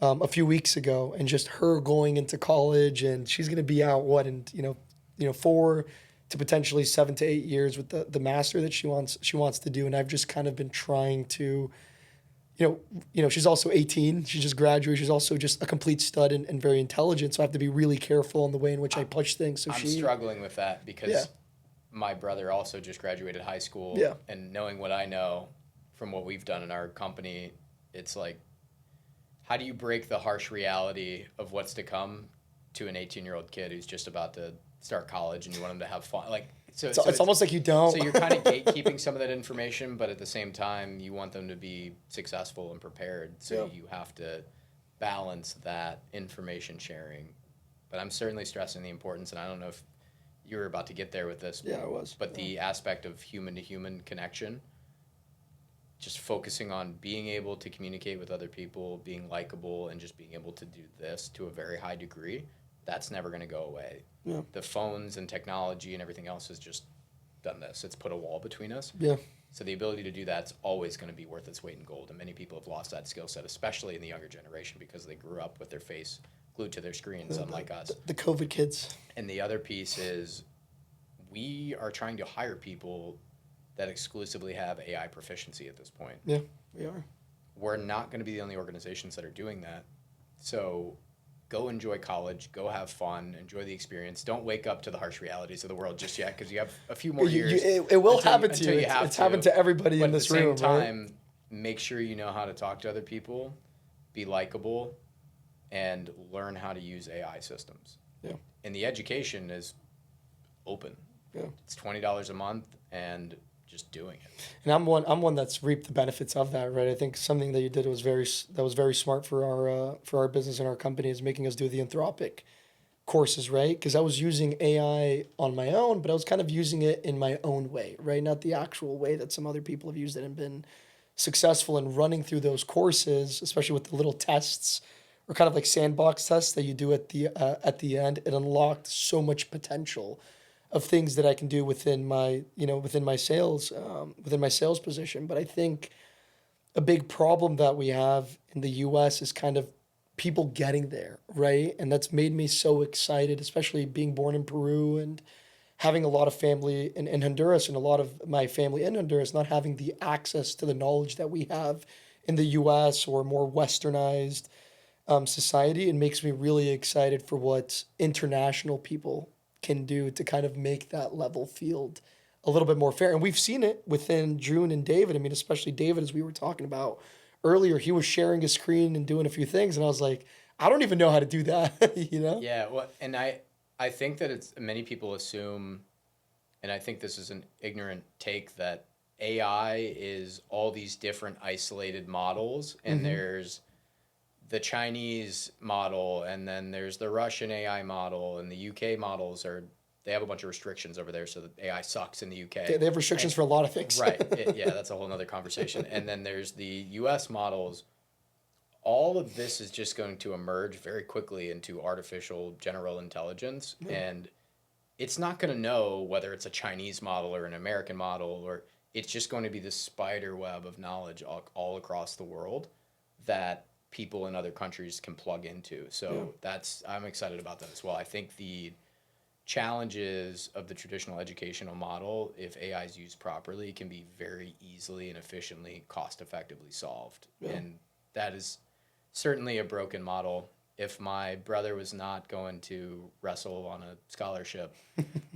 a few weeks ago, and just her going into college, and she's gonna be out in 4 to potentially 7 to 8 years with the master that she wants to do, and I've just kind of been trying to. She's also 18. She just graduated. She's also just a complete stud and very intelligent. So I have to be really careful in the way in which I push things. So I'm struggling with that because my brother also just graduated high school. Yeah. And knowing what I know from what we've done in our company, it's like, how do you break the harsh reality of what's to come to an 18-year-old kid who's just about to start college and you want him to have fun? Like, So it's almost like you don't. So you're kind of gatekeeping some of that information, but at the same time, you want them to be successful and prepared. So you have to balance that information sharing. But I'm certainly stressing the importance, and I don't know if you were about to get there with this. Yeah, I was. But the aspect of human-to-human connection, just focusing on being able to communicate with other people, being likable, and just being able to do this to a very high degree, that's never going to go away. Yeah. The phones and technology and everything else has just done this. It's put a wall between us. Yeah. So the ability to do that's always going to be worth its weight in gold. And many people have lost that skill set, especially in the younger generation, because they grew up with their face glued to their screens, unlike us. The COVID kids. And the other piece is we are trying to hire people that exclusively have AI proficiency at this point. Yeah, we are. We're not going to be the only organizations that are doing that. So go enjoy college, go have fun, enjoy the experience. Don't wake up to the harsh realities of the world just yet, because you have a few more years. It will happen to you. It's happened to everybody in this room. But at the same time, make sure you know how to talk to other people, be likable, and learn how to use AI systems. Yeah. And the education is open. Yeah. It's $20 a month, and just doing it. And I'm one that's reaped the benefits of that, right? I think something that you did was very smart for our business and our company is making us do the Anthropic courses, right? Because I was using AI on my own, but I was kind of using it in my own way, right? Not the actual way that some other people have used it and been successful in running through those courses, especially with the little tests or kind of like sandbox tests that you do at the end. It unlocked so much potential of things that I can do within my sales position. But I think a big problem that we have in the U.S. is kind of people getting there, right? And that's made me so excited, especially being born in Peru and having a lot of family in Honduras, and a lot of my family in Honduras not having the access to the knowledge that we have in the U.S. or more westernized society. It makes me really excited for what international people can do to kind of make that level field a little bit more fair. And we've seen it within June and David. I mean, especially David, as we were talking about earlier, he was sharing his screen and doing a few things. And I was like, I don't even know how to do that, Yeah, well, and I think that many people assume, and I think this is an ignorant take, that AI is all these different isolated models, and there's the Chinese model, and then there's the Russian AI model, and the UK models they have a bunch of restrictions over there, so that AI sucks in the UK. They have restrictions for a lot of things. Right. Yeah, that's a whole nother conversation. And then there's the US models. All of this is just going to emerge very quickly into artificial general intelligence, and it's not going to know whether it's a Chinese model or an American model, or it's just going to be this spider web of knowledge all across the world that people in other countries can plug into. So I'm excited about that as well. I think the challenges of the traditional educational model, if AI is used properly, can be very easily and efficiently, cost effectively solved. Yeah. And that is certainly a broken model. If my brother was not going to wrestle on a scholarship,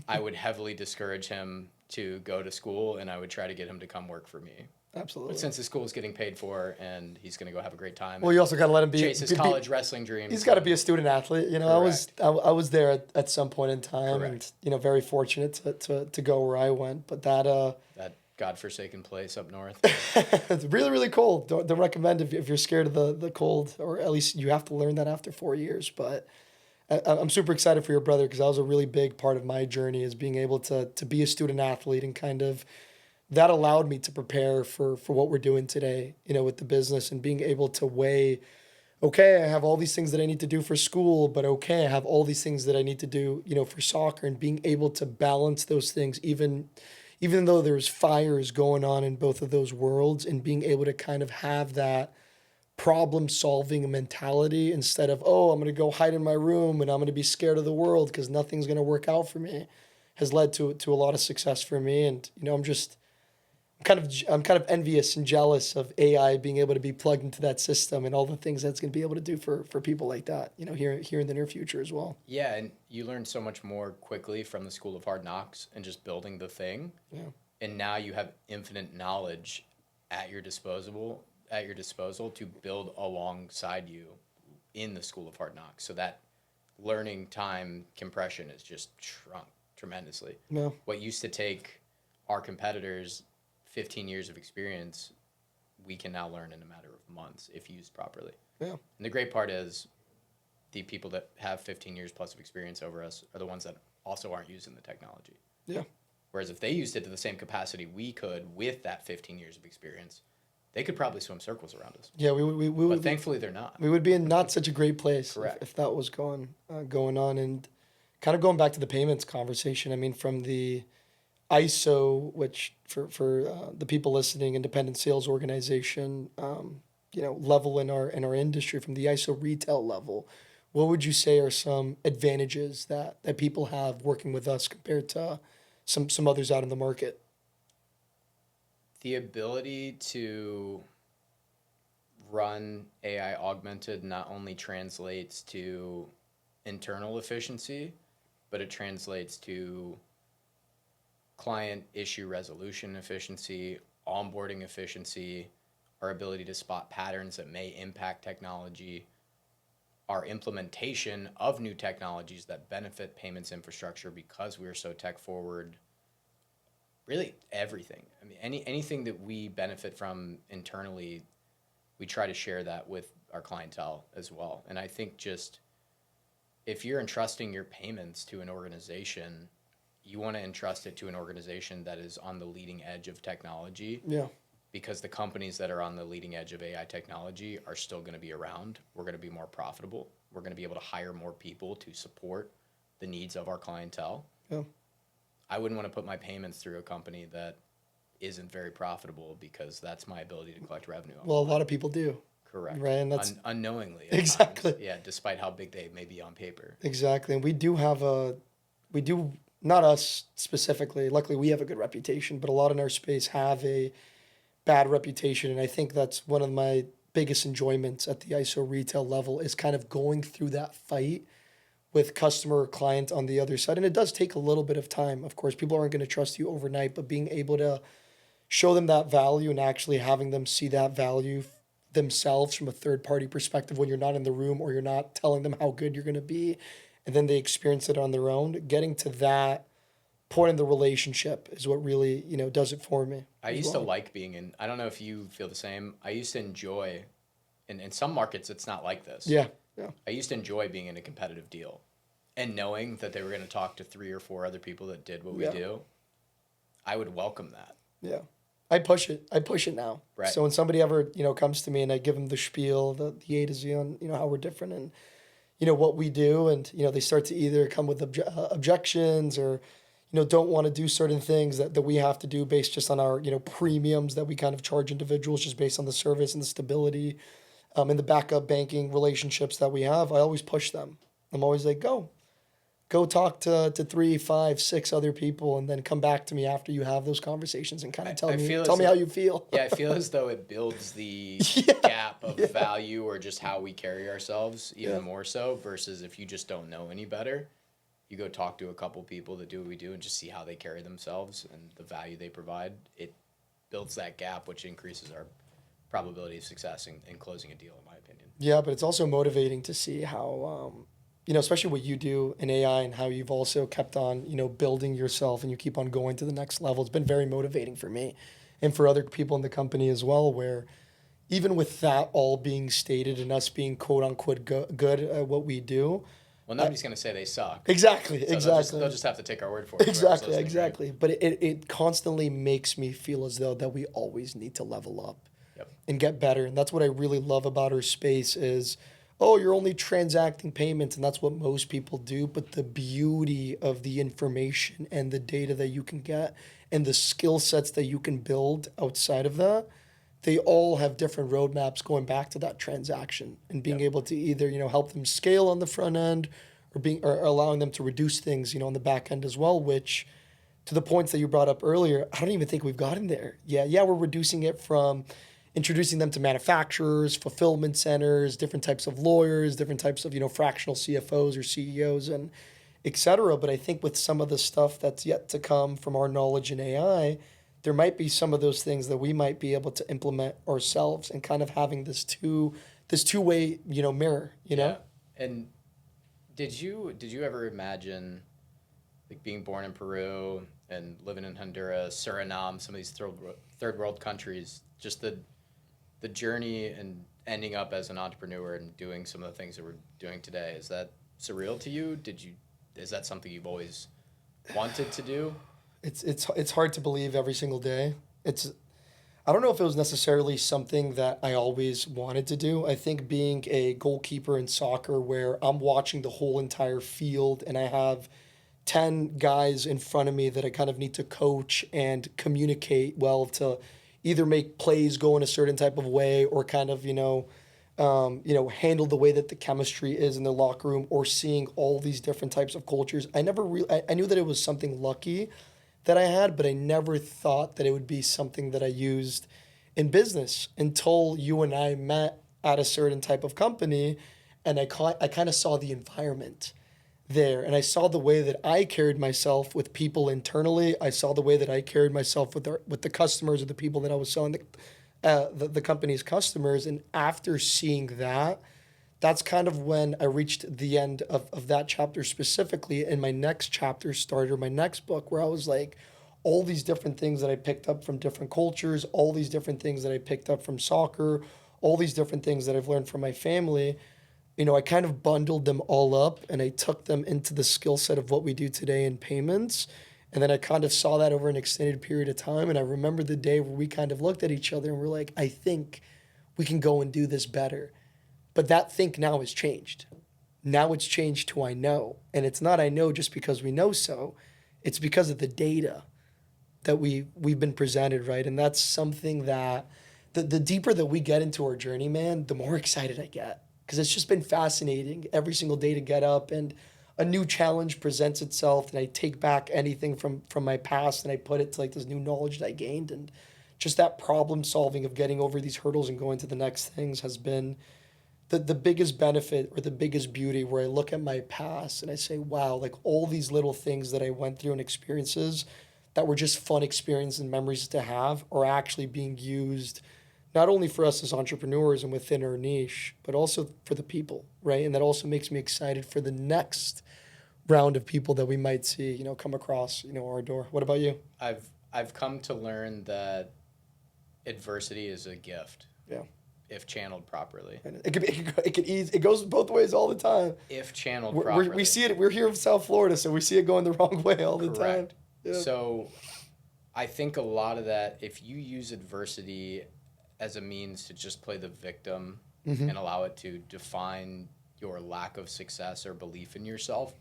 I would heavily discourage him to go to school, and I would try to get him to come work for me. Absolutely. But since his school is getting paid for and he's going to go have a great time, Well, you also got to let him chase his college wrestling dreams. He's got to be a student athlete. You know, I was there at some point in time, Correct. and you know, very fortunate to go where I went. But that godforsaken place up north. it's really, really cold. Don't recommend if you're scared of the cold, or at least you have to learn that after 4 years. But I'm super excited for your brother, because that was a really big part of my journey, is being able to be a student athlete, and kind of that allowed me to prepare for what we're doing today, you know, with the business, and being able to weigh, okay, I have all these things that I need to do for school, but okay, I have all these things that I need to do, you know, for soccer, and being able to balance those things, even though there's fires going on in both of those worlds, and being able to kind of have that problem solving mentality, instead of, oh, I'm going to go hide in my room and I'm going to be scared of the world because nothing's going to work out for me, has led to a lot of success for me. And, you know, I'm kind of envious and jealous of AI being able to be plugged into that system, and all the things that's going to be able to do for people like that, you know, here in the near future as well. Yeah, and you learn so much more quickly from the School of Hard Knocks and just building the thing. Yeah. And now you have infinite knowledge at your disposal to build alongside you in the School of Hard Knocks. So that learning time compression is just shrunk tremendously. Yeah. What used to take our competitors 15 years of experience, we can now learn in a matter of months if used properly. Yeah. And the great part is the people that have 15 years plus of experience over us are the ones that also aren't using the technology. Yeah. Whereas if they used it to the same capacity we could with that 15 years of experience, they could probably swim circles around us. Yeah, we But would thankfully they're not. we would be in not such a great place Correct. if that was going on. And kind of going back to the payments conversation, I mean, from the ISO, which for the people listening, independent sales organization, you know, level in our industry, from the ISO retail level, what would you say are some advantages that people have working with us compared to some others out in the market? The ability to run AI augmented not only translates to internal efficiency, but it translates to client issue resolution efficiency, onboarding efficiency, our ability to spot patterns that may impact technology, our implementation of new technologies that benefit payments infrastructure because we are so tech forward. Really everything. I mean, anything that we benefit from internally, we try to share that with our clientele as well. And I think just if you're entrusting your payments to an organization, you want to entrust it to an organization that is on the leading edge of technology. Yeah. Because the companies that are on the leading edge of AI technology are still going to be around. We're going to be more profitable. We're going to be able to hire more people to support the needs of our clientele. Yeah. I wouldn't want to put my payments through a company that isn't very profitable, because that's my ability to collect revenue. Well, a lot of people do. Correct. Right, and that's unknowingly. At exactly. times. Yeah, despite how big they may be on paper. Exactly. And we do, not us specifically, luckily we have a good reputation, but a lot in our space have a bad reputation. And I think that's one of my biggest enjoyments at the ISO retail level, is kind of going through that fight with customer or client on the other side. And it does take a little bit of time. Of course, people aren't going to trust you overnight, but being able to show them that value and actually having them see that value themselves from a third party perspective, when you're not in the room or you're not telling them how good you're going to be, and then they experience it on their own, getting to that point in the relationship is what really, you know, does it for me. I used to like being in, I don't know if you feel the same. I used to enjoy, in some markets, it's not like this. Yeah. Yeah. I used to enjoy being in a competitive deal and knowing that they were going to talk to 3 or 4 other people that did what we do. I would welcome that. Yeah. I push it now. Right. So when somebody ever, you know, comes to me and I give them the spiel, the A to Z on, you know, how we're different and, you know, what we do, and, you know, they start to either come with objections or, you know, don't want to do certain things that we have to do based just on our, you know, premiums that we kind of charge individuals just based on the service and the stability, and the backup banking relationships that we have. I always push them. I'm always like, go Go talk to 3, 5, 6 other people, and then come back to me after you have those conversations and kind of I feel tell as me though, how you feel. yeah, I feel as though it builds the Yeah, gap of yeah, value or just how we carry ourselves yeah. even more so versus if you just don't know any better, you go talk to a couple people that do what we do and just see how they carry themselves and the value they provide. It builds that gap, which increases our probability of success in closing a deal, in my opinion. Yeah, but it's also motivating to see how, especially what you do in AI and how you've also kept on, building yourself and you keep on going to the next level. It's been very motivating for me and for other people in the company as well, where even with that all being stated and us being quote unquote good at what we do, Well, I, nobody's going to say they suck. exactly, So they'll exactly. just have to take our word for it, whoever's Exactly, listening, right? exactly. But it constantly makes me feel as though that we always need to level up Yep. and get better. And that's what I really love about our space is, oh, you're only transacting payments, and that's what most people do. But the beauty of the information and the data that you can get and the skill sets that you can build outside of that, they all have different roadmaps going back to that transaction and being Yep. able to either, help them scale on the front end or allowing them to reduce things, on the back end as well, which to the points that you brought up earlier, I don't even think we've gotten there. Yeah, we're reducing it from introducing them to manufacturers, fulfillment centers, different types of lawyers, different types of, fractional CFOs or CEOs and et cetera. But I think with some of the stuff that's yet to come from our knowledge in AI, there might be some of those things that we might be able to implement ourselves and kind of having this two-way, mirror, Yeah. And did you ever imagine like being born in Peru and living in Honduras, Suriname, some of these third world countries, just the journey and ending up as an entrepreneur and doing some of the things that we're doing today? Is that surreal to you? Is that something you've always wanted to do? It's hard to believe every single day. I don't know if it was necessarily something that I always wanted to do. I think being a goalkeeper in soccer where I'm watching the whole entire field and I have 10 guys in front of me that I kind of need to coach and communicate well to either make plays go in a certain type of way or kind of, handle the way that the chemistry is in the locker room or seeing all these different types of cultures. I knew that it was something lucky that I had, but I never thought that it would be something that I used in business until you and I met at a certain type of company and I kind of saw the environment there and I saw the way that I carried myself with people internally. I saw the way that I carried myself with the customers or the people that I was selling the company's customers. And after seeing that, that's kind of when I reached the end of that chapter specifically. And my next chapter started, or my next book, where I was like, all these different things that I picked up from different cultures, all these different things that I picked up from soccer, all these different things that I've learned from my family, I kind of bundled them all up and I took them into the skill set of what we do today in payments. And then I kind of saw that over an extended period of time. And I remember the day where we kind of looked at each other and we're like, I think we can go and do this better. But that think now has changed. Now it's changed to I know. And it's not I know just because we know so. It's because of the data that we've been presented, right? And that's something that the deeper that we get into our journey, man, the more excited I get. Because it's just been fascinating every single day to get up and a new challenge presents itself and I take back anything from my past and I put it to like this new knowledge that I gained. And just that problem solving of getting over these hurdles and going to the next things has been the biggest benefit or the biggest beauty where I look at my past and I say, wow, like all these little things that I went through and experiences that were just fun experiences and memories to have are actually being used not only for us as entrepreneurs and within our niche, but also for the people, right? And that also makes me excited for the next round of people that we might see, come across, our door. What about you? I've come to learn that adversity is a gift Yeah. if channeled properly. And it goes both ways all the time. If channeled We properly. see it. We're here in South Florida, so we see it going the wrong way all the time. Correct. Yeah. So I think a lot of that, if you use adversity as a means to just play the victim and allow it to define your lack of success or belief in yourself,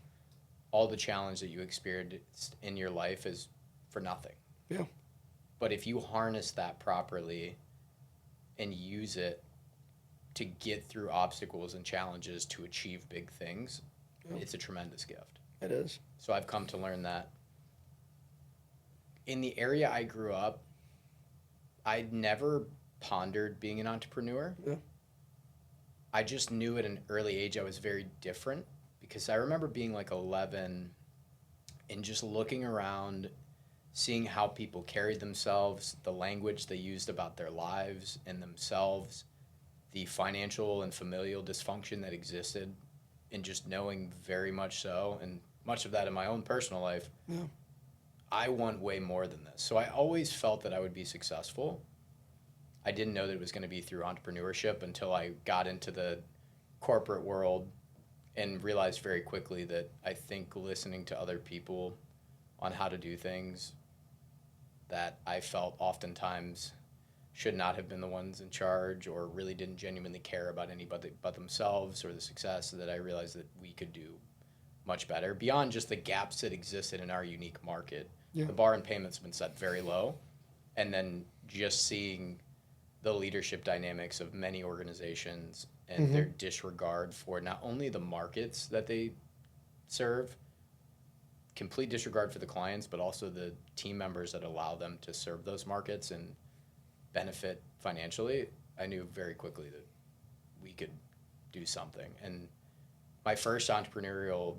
all the challenge that you experienced in your life is for nothing. Yeah. But if you harness that properly and use it to get through obstacles and challenges to achieve big things, it's a tremendous gift. It is. So I've come to learn that. In the area I grew up, I'd never pondered being an entrepreneur. Yeah. I just knew at an early age I was very different because I remember being like 11 and just looking around, seeing how people carried themselves, the language they used about their lives and themselves, the financial and familial dysfunction that existed, and just knowing very much so, and much of that in my own personal life, Yeah. I want way more than this. So I always felt that I would be successful. I didn't know that it was going to be through entrepreneurship until I got into the corporate world and realized very quickly that I think listening to other people on how to do things that I felt oftentimes should not have been the ones in charge or really didn't genuinely care about anybody but themselves or the success, that I realized that we could do much better beyond just the gaps that existed in our unique market. Yeah. The bar in payments have been set very low, and then just seeing the leadership dynamics of many organizations and their disregard for not only the markets that they serve, complete disregard for the clients, but also the team members that allow them to serve those markets and benefit financially. I knew very quickly that we could do something. And my first entrepreneurial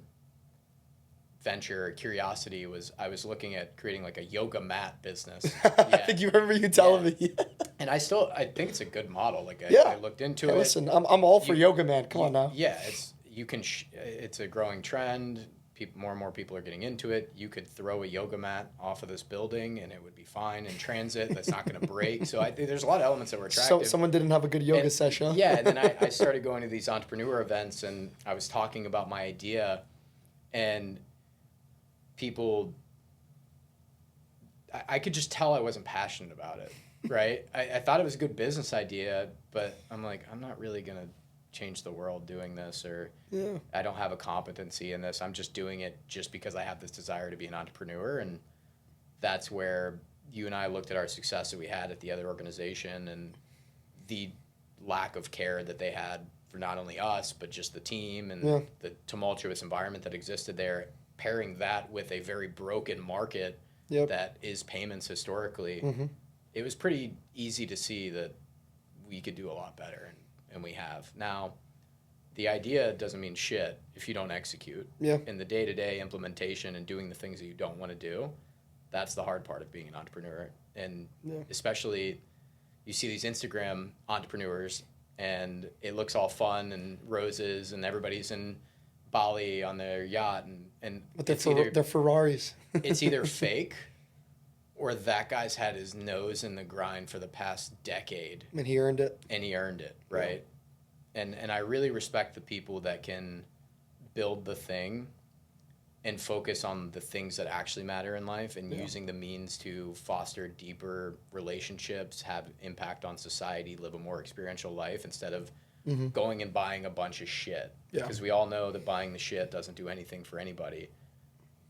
venture, curiosity, was I was looking at creating like a yoga mat business. I think you remember you telling me. And I think it's a good model. Like I looked into Hey, it. listen, I'm all for yoga, man. Come on now. Yeah, it's a growing trend. More and more people are getting into it. You could throw a yoga mat off of this building and it would be fine in transit. That's not going to break. So I think there's a lot of elements that were attractive. So someone didn't have a good yoga session. Yeah, and then I started going to these entrepreneur events and I was talking about my idea, and people, I could just tell I wasn't passionate about it, right? I thought it was a good business idea, but I'm like, I'm not really going to change the world doing this, or I don't have a competency in this. I'm just doing it just because I have this desire to be an entrepreneur. And that's where you and I looked at our success that we had at the other organization and the lack of care that they had for not only us, but just the team and the tumultuous environment that existed there, pairing that with a very broken market that is payments historically. It was pretty easy to see that we could do a lot better. And we have. Now, the idea doesn't mean shit if you don't execute. Yeah. In the day-to-day implementation and doing the things that you don't want to do, that's the hard part of being an entrepreneur. And especially, you see these Instagram entrepreneurs, and it looks all fun and roses, and everybody's in Bali on their yacht, and but they're Ferraris. It's either fake, or that guy's had his nose in the grind for the past decade. And he earned it. Right? Yeah. And I really respect the people that can build the thing and focus on the things that actually matter in life, and using the means to foster deeper relationships, have impact on society, live a more experiential life instead of going and buying a bunch of shit. Because we all know that buying the shit doesn't do anything for anybody.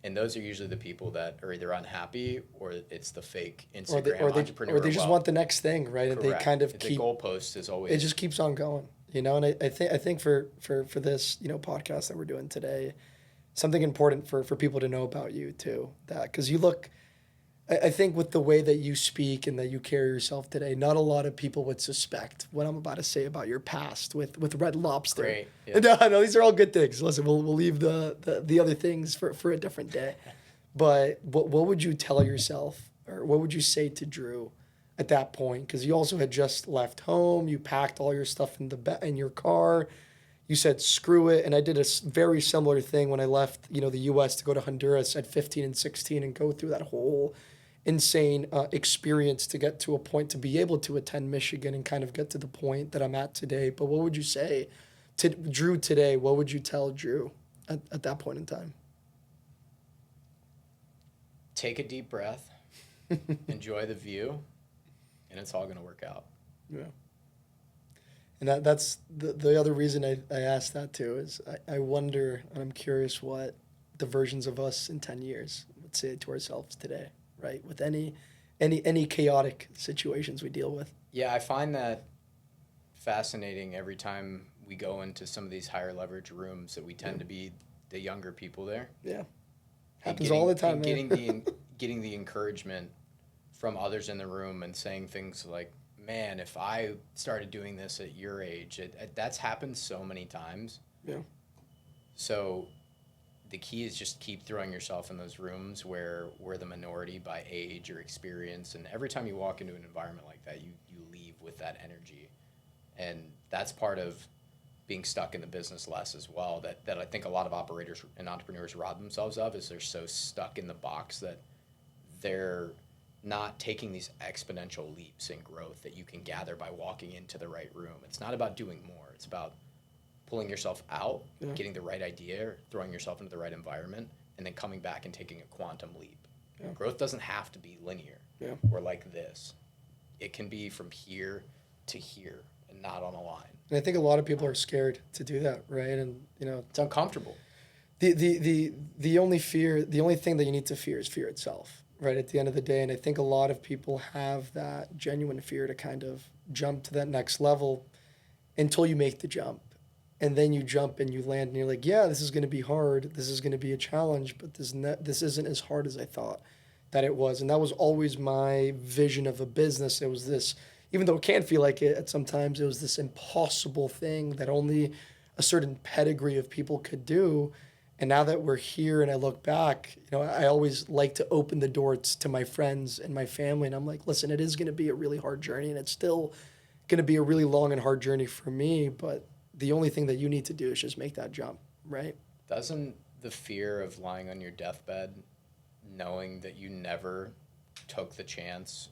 And those are usually the people that are either unhappy, or it's the fake Instagram entrepreneur. Or they just want the next thing, right? Correct. And they kind of the goalpost is always. It just keeps on going, you know. And I think for this, you know, podcast that we're doing today, something important for people to know about you too, that because you look, I think with the way that you speak and that you carry yourself today, not a lot of people would suspect what I'm about to say about your past with Red Lobster. Great. Yeah. No, these are all good things. Listen, we'll leave the other things for a different day. But what would you tell yourself, or what would you say to Drew at that point? Because you also had just left home. You packed all your stuff in your car. You said, screw it. And I did a very similar thing when I left, you know, the U.S. to go to Honduras at 15 and 16 and go through that whole insane experience to get to a point to be able to attend Michigan and kind of get to the point that I'm at today. But what would you say to Drew today? What would you tell Drew at that point in time? Take a deep breath, enjoy the view, and it's all going to work out. Yeah. And that's the other reason I asked that too, is I wonder, and I'm curious what the versions of us in 10 years would say to ourselves today, right? With any chaotic situations we deal with. Yeah, I find that fascinating every time we go into some of these higher leverage rooms, that we tend to be the younger people there. Yeah. And Happens all the time, and man. getting the encouragement from others in the room and saying things like, "Man, if I started doing this at your age," that's happened so many times. Yeah. So the key is just keep throwing yourself in those rooms where we're the minority by age or experience, and every time you walk into an environment like that, you leave with that energy, and that's part of being stuck in the business less as well. That I think a lot of operators and entrepreneurs rob themselves of is they're so stuck in the box that they're not taking these exponential leaps in growth that you can gather by walking into the right room. It's not about doing more. It's about pulling yourself out, Yeah. getting the right idea, throwing yourself into the right environment, and then coming back and taking a quantum leap. Yeah. Growth doesn't have to be linear Yeah. or like this. It can be from here to here and not on a line. And I think a lot of people are scared to do that, right? And It's uncomfortable. the only fear, the only thing that you need to fear is fear itself, right? At the end of the day, and I think a lot of people have that genuine fear to kind of jump to that next level until you make the jump. And then you jump and you land and you're like, yeah, this is going to be hard. This is going to be a challenge, but this isn't as hard as I thought that it was. And that was always my vision of a business. It was this, even though it can feel like it at sometimes, it was this impossible thing that only a certain pedigree of people could do. And now that we're here and I look back, I always like to open the doors to my friends and my family. And I'm like, listen, it is going to be a really hard journey and it's still going to be a really long and hard journey for me. But the only thing that you need to do is just make that jump, right? Doesn't the fear of lying on your deathbed, knowing that you never took the chance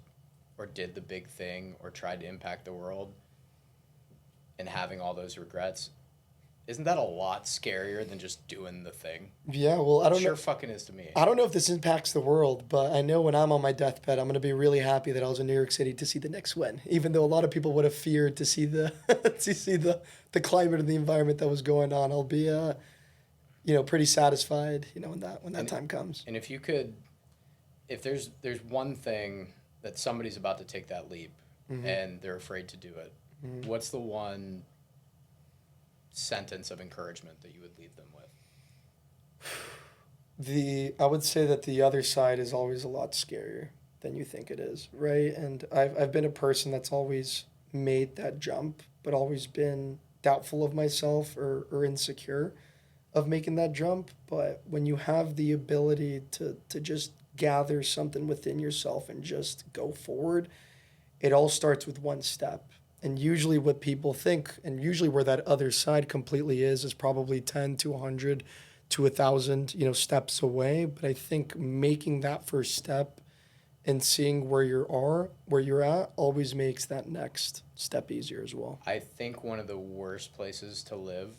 or did the big thing or tried to impact the world and having all those regrets, isn't that a lot scarier than just doing the thing? Yeah, well, I don't Sure know. fucking is to me. I don't know if this impacts the world, but I know when I'm on my deathbed, I'm going to be really happy that I was in New York City to see the Knicks win. Even though a lot of people would have feared to see the to see the climate and the environment that was going on, I'll be pretty satisfied, when that And time comes. and if you could, if there's one thing that somebody's about to take that leap and they're afraid to do it, what's the one sentence of encouragement that you would leave them with? I would say that the other side is always a lot scarier than you think it is, right? And I've been a person that's always made that jump, but always been doubtful of myself or insecure of making that jump. But when you have the ability to just gather something within yourself and just go forward, it all starts with one step. And usually what people think, and usually where that other side completely is probably 10 to 100 to 1,000, steps away. But I think making that first step and seeing where you're at always makes that next step easier as well. I think one of the worst places to live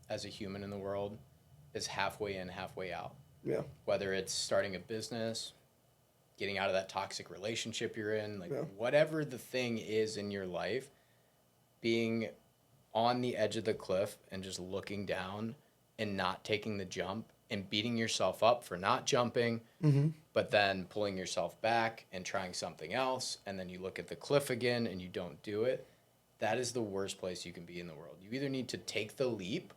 as a human in the world is halfway in, halfway out. Yeah. Whether it's starting a business, getting out of that toxic relationship you're in, like Yeah. whatever the thing is in your life, being on the edge of the cliff and just looking down and not taking the jump and beating yourself up for not jumping, but then pulling yourself back and trying something else, and then you look at the cliff again and you don't do it. That is the worst place you can be in the world. You either need to take the leap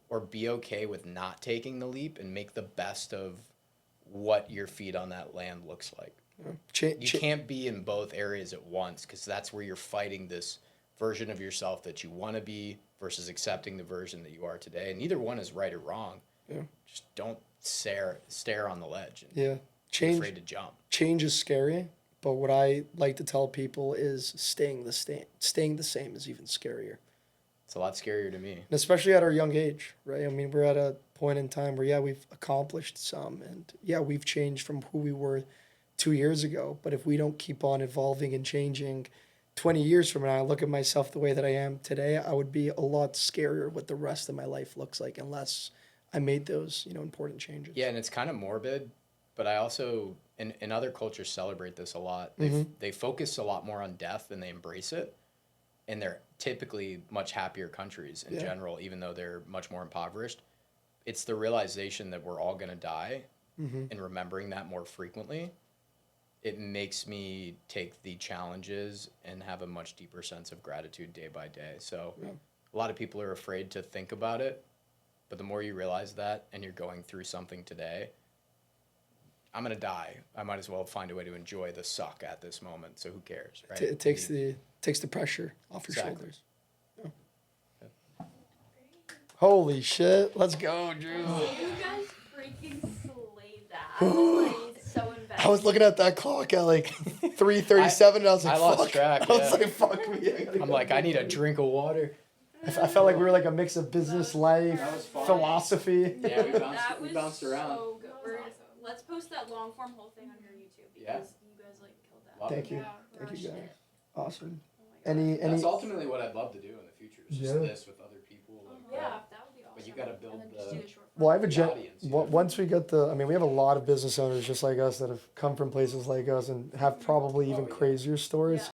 or be okay with not taking the leap and make the best of what your feet on that land looks like. You can't be in both areas at once because that's where you're fighting this version of yourself that you want to be versus accepting the version that you are today. And neither one is right or wrong. Yeah. Just don't stare on the ledge and Yeah. be afraid to jump. Change is scary, but what I like to tell people is staying the same is even scarier. It's a lot scarier to me. And especially at our young age, right? I mean, we're at a point in time where, yeah, we've accomplished some, and yeah, we've changed from who we were 2 years ago. But if we don't keep on evolving and changing, 20 years from now, I look at myself the way that I am today, I would be a lot scarier what the rest of my life looks like unless I made those, important changes. Yeah, and it's kind of morbid, but I also, in other cultures, celebrate this a lot. They focus a lot more on death and they embrace it. And they're typically much happier countries in general, even though they're much more impoverished. It's the realization that we're all going to die and remembering that more frequently. It makes me take the challenges and have a much deeper sense of gratitude day by day. So a lot of people are afraid to think about it But the more you realize that and you're going through something today, I'm going to die. I might as well find a way to enjoy the suck at this moment. So who cares, right? It takes the pressure off your Exactly. shoulders. Yeah. Holy shit! Let's go, Drew. You guys freaking slayed that. I was like so invested. I was looking at that clock at like 3:37, and I was like, I lost "Fuck!" track, I was yeah. like, "Fuck me!" I'm like, I need a drink of water. I felt like we were like a mix of business life, That was fun. philosophy. Yeah, That we was bounced around. so good. Let's post that long form whole thing on your YouTube because Yeah. you guys like killed that. Love Thank you, Yeah, thank you crushed guys. it. Awesome. Oh my God. Any That's ultimately what I'd love to do in the future. Is just Yeah. this with other people. Like Yeah, that. that would be awesome. But you gotta build and then just the- do the short Well, I have a The gen. audience, yeah. Once we get the, I mean, we have a lot of business owners just like us that have come from places like us and have probably even Oh, yeah. crazier stories. Yeah.